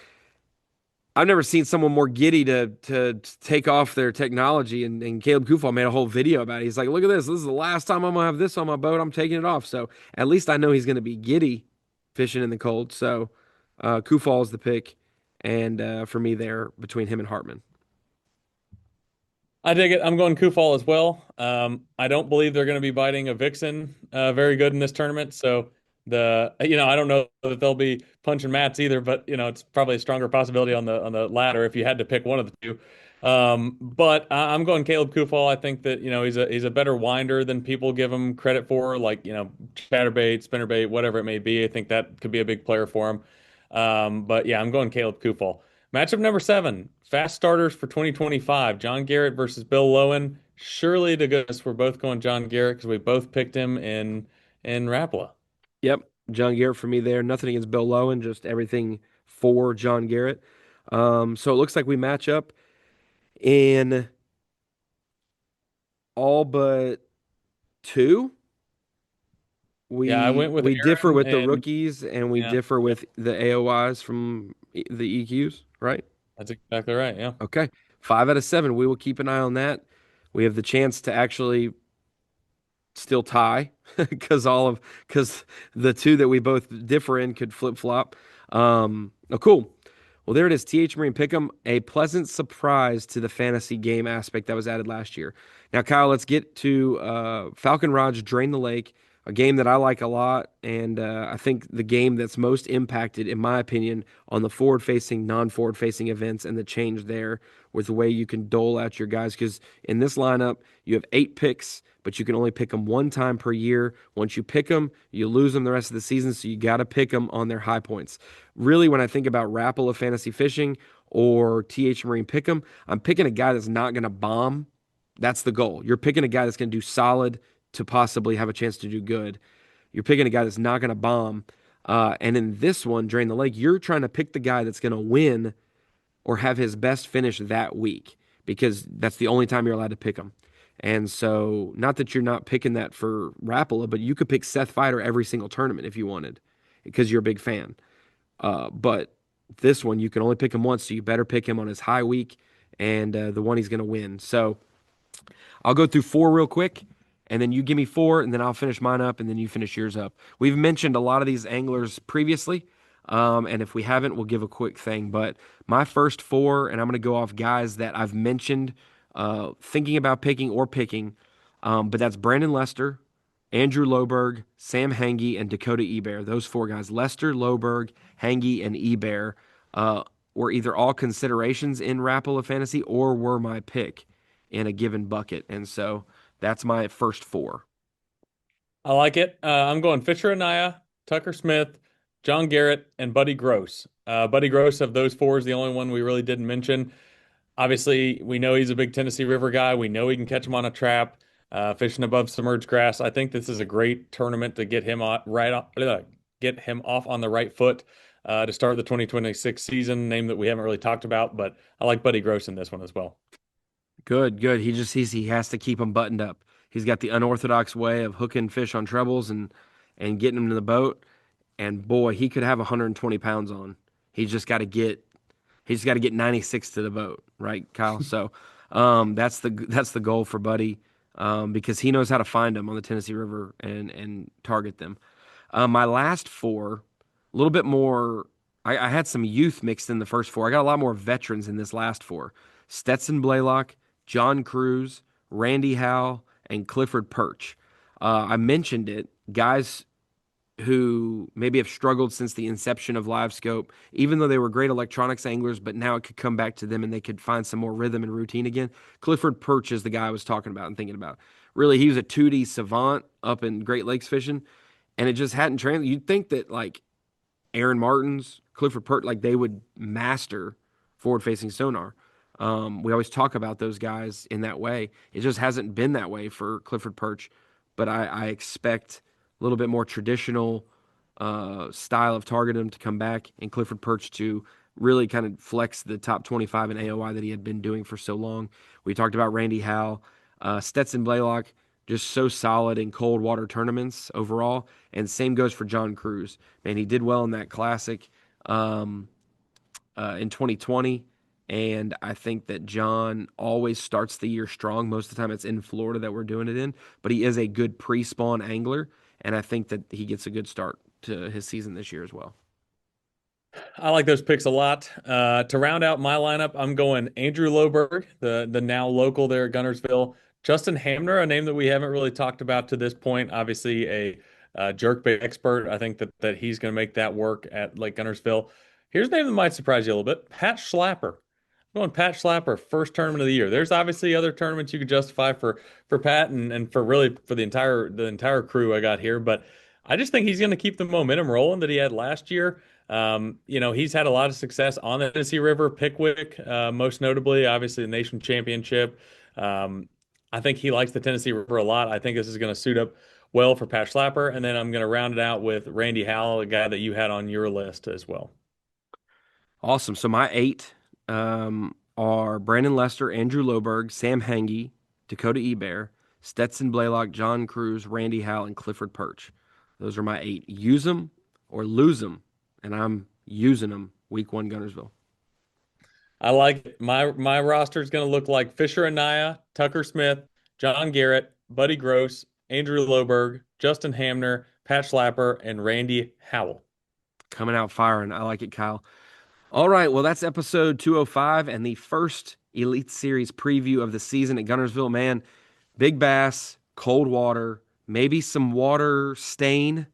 I've never seen someone more giddy to take off their technology, and Caleb Kufal made a whole video about it. He's like, "Look at this! This is the last time I'm gonna have this on my boat. I'm taking it off." So at least I know he's gonna be giddy fishing in the cold. So Kufal is the pick, and for me, there between him and Hartman.
I dig it. I'm going Kufal as well. I don't believe they're going to be biting a vixen very good in this tournament. So I don't know that they'll be punching mats either, but it's probably a stronger possibility on the latter if you had to pick one of the two. But I'm going Caleb Kufal. I think that, he's a better winder than people give him credit for, like, chatterbait, spinnerbait, whatever it may be. I think that could be a big player for him. But yeah, I'm going Caleb Kufal. Matchup number 7, fast starters for 2025, John Garrett versus Bill Lowen. Surely to goodness, we're both going John Garrett because we both picked him in Rapala.
Yep, John Garrett for me there. Nothing against Bill Lowen, just everything for John Garrett. So it looks like we match up in all but two.
Yeah, I
We
went with
we differ
Aaron
with the
and
rookies and we
yeah,
differ
yep,
with the AOYs from the EQs, right?
that's exactly right. Yeah.
Okay. 5 out of 7. We will keep an eye on that. We have the chance to actually still tie because the two that we both differ in could flip flop. Oh, cool. Well, there it is. TH Marine Pick'em, a pleasant surprise to the fantasy game aspect that was added last year. Now, Kyle, let's get to Falcon Rod's Drain the Lake, a game that I like a lot, and I think the game that's most impacted, in my opinion, on the forward-facing, non-forward-facing events and the change there with the way you can dole out your guys. Because in this lineup, you have 8 picks, but you can only pick them one time per year. Once you pick them, you lose them the rest of the season, so you got to pick them on their high points. Really, when I think about Rapala Fantasy Fishing or TH Marine Pick'em, I'm picking a guy that's not going to bomb. That's the goal. You're picking a guy that's going to do solid to possibly have a chance to do good. You're picking a guy that's not going to bomb. And in this one, Drain the Lake, you're trying to pick the guy that's going to win or have his best finish that week because that's the only time you're allowed to pick him. And so, not that you're not picking that for Rapala, but you could pick Seth Fighter every single tournament if you wanted because you're a big fan. But this one, you can only pick him once, so you better pick him on his high week and the one he's going to win. So I'll go through 4 real quick, and then you give me 4, and then I'll finish mine up, and then you finish yours up. We've mentioned a lot of these anglers previously, and if we haven't, we'll give a quick thing. But my first 4, and I'm going to go off guys that I've mentioned, thinking about picking or picking, but that's Brandon Lester, Andrew Loberg, Sam Hangy, and Dakota Ebear. Those 4 guys, Lester, Loberg, Hangy, and Ebear, were either all considerations in Rapala Fantasy or were my pick in a given bucket. And so that's my first 4.
I like it. I'm going Fisher Anaya, Tucker Smith, John Garrett, and Buddy Gross. Buddy Gross of those 4 is the only one we really didn't mention. Obviously, we know he's a big Tennessee River guy. We know he can catch him on a trap, fishing above submerged grass. I think this is a great tournament to get him on, get him off on the right foot to start the 2026 season. Name that we haven't really talked about, but I like Buddy Gross in this one as well.
Good, good. He has to keep them buttoned up. He's got the unorthodox way of hooking fish on trebles and getting them to the boat. And boy, he could have 120 pounds on. He's just got to get He's got to get 96 to the boat, right, Kyle? So that's the goal for Buddy because he knows how to find them on the Tennessee River and target them. My last 4, a little bit more. I had some youth mixed in the first 4. I got a lot more veterans in this last 4. Stetson Blaylock, John Cruz, Randy Howe, and Clifford Perch. I mentioned it, guys who maybe have struggled since the inception of live scope, even though they were great electronics anglers, but now it could come back to them and they could find some more rhythm and routine again. Clifford Perch is the guy I was talking about and thinking about. Really, he was a 2D savant up in Great Lakes fishing, and it just hadn't trained. You'd think that like Aaron Martins, Clifford Perch, like they would master forward facing sonar. We always talk about those guys in that way. It just hasn't been that way for Clifford Perch, but I expect a little bit more traditional style of targeting to come back and Clifford Perch to really kind of flex the top 25 in AOI that he had been doing for so long. We talked about Randy Howe, Stetson Blaylock, just so solid in cold water tournaments overall. And same goes for John Cruz. Man, he did well in that classic in 2020. And I think that John always starts the year strong. Most of the time, it's in Florida that we're doing it in, but he is a good pre spawn angler. And I think that he gets a good start to his season this year as well.
I like those picks a lot. To round out my lineup, I'm going Andrew Loberg, the now local there at Guntersville. Justin Hamner, a name that we haven't really talked about to this point. Obviously, a jerkbait expert. I think that he's going to make that work at Lake Guntersville. Here's a name that might surprise you a little bit: Pat Schlapper. going Pat Schlapper, first tournament of the year. There's obviously other tournaments you could justify for Pat and for really for the entire crew I got here, but I just think he's going to keep the momentum rolling that he had last year. He's had a lot of success on the Tennessee River, Pickwick, most notably, obviously the nation championship. Um, I think he likes the Tennessee River a lot. I think this is going to suit up well for Pat Schlapper, and then I'm going to round it out with Randy Howell, a guy that you had on your list as well.
Awesome. So my eight are Brandon Lester, Andrew Loberg, Sam Henge, Dakota Ebear, Stetson Blaylock, John Cruz, Randy Howell, and Clifford Perch. Those are my eight. Use them or lose them, and I'm using them week one Guntersville.
I like it. My roster is going to look like Fisher Anaya, Tucker Smith, John Garrett, Buddy Gross, Andrew Loberg, Justin Hamner, Pat Schlapper, and Randy Howell.
Coming out firing. I like it, Kyle. All right, well, that's episode 205 and the first Elite Series preview of the season at Guntersville. Man, big bass, cold water, maybe some water stain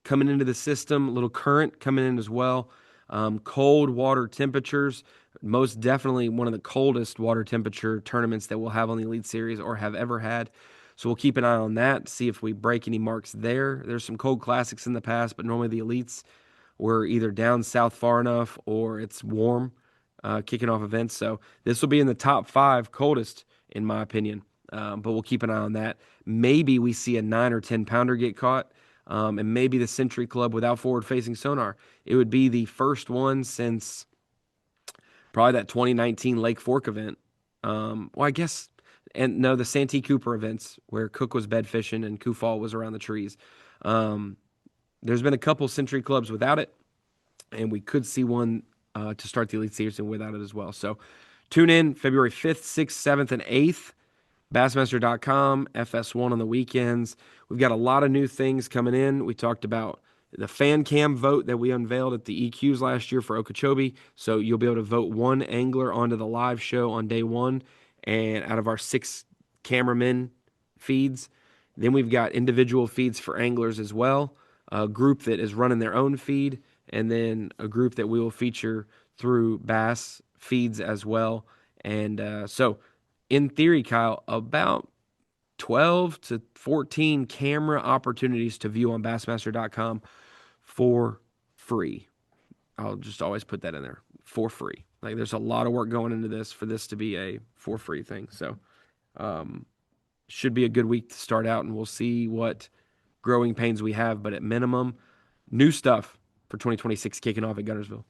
coming into the system, a little current coming in as well. Cold water temperatures, most definitely one of the coldest water temperature tournaments that we'll have on the Elite Series or have ever had. So we'll keep an eye on that, see if we break any marks there. There's some cold classics in the past, but normally the Elites we're either down south far enough or it's warm kicking off events. So this will be in the top five coldest, in my opinion. But we'll keep an eye on that. Maybe we see a 9 or 10 pounder get caught, and maybe the Century Club without forward facing sonar. It would be the first one since probably that 2019 Lake Fork event. Well, I guess, and no, the Santee Cooper events where Cook was bed fishing and Kufal was around the trees. Um, there's been a couple Century Clubs without it, and we could see one to start the Elite Series without it as well. So tune in February 5th, 6th, 7th, and 8th. Bassmaster.com, FS1 on the weekends. We've got a lot of new things coming in. We talked about the fan cam vote that we unveiled at the EQs last year for Okeechobee. So you'll be able to vote one angler onto the live show on day one. And out of our 6 cameramen feeds, then we've got individual feeds for anglers as well. A group that is running their own feed, and then a group that we will feature through Bass feeds as well. And so in theory, Kyle, about 12 to 14 camera opportunities to view on Bassmaster.com for free. I'll just always put that in there for free. Like there's a lot of work going into this for this to be a for free thing. So should be a good week to start out, and we'll see what growing pains we have. But at minimum, new stuff for 2026 kicking off at Guntersville.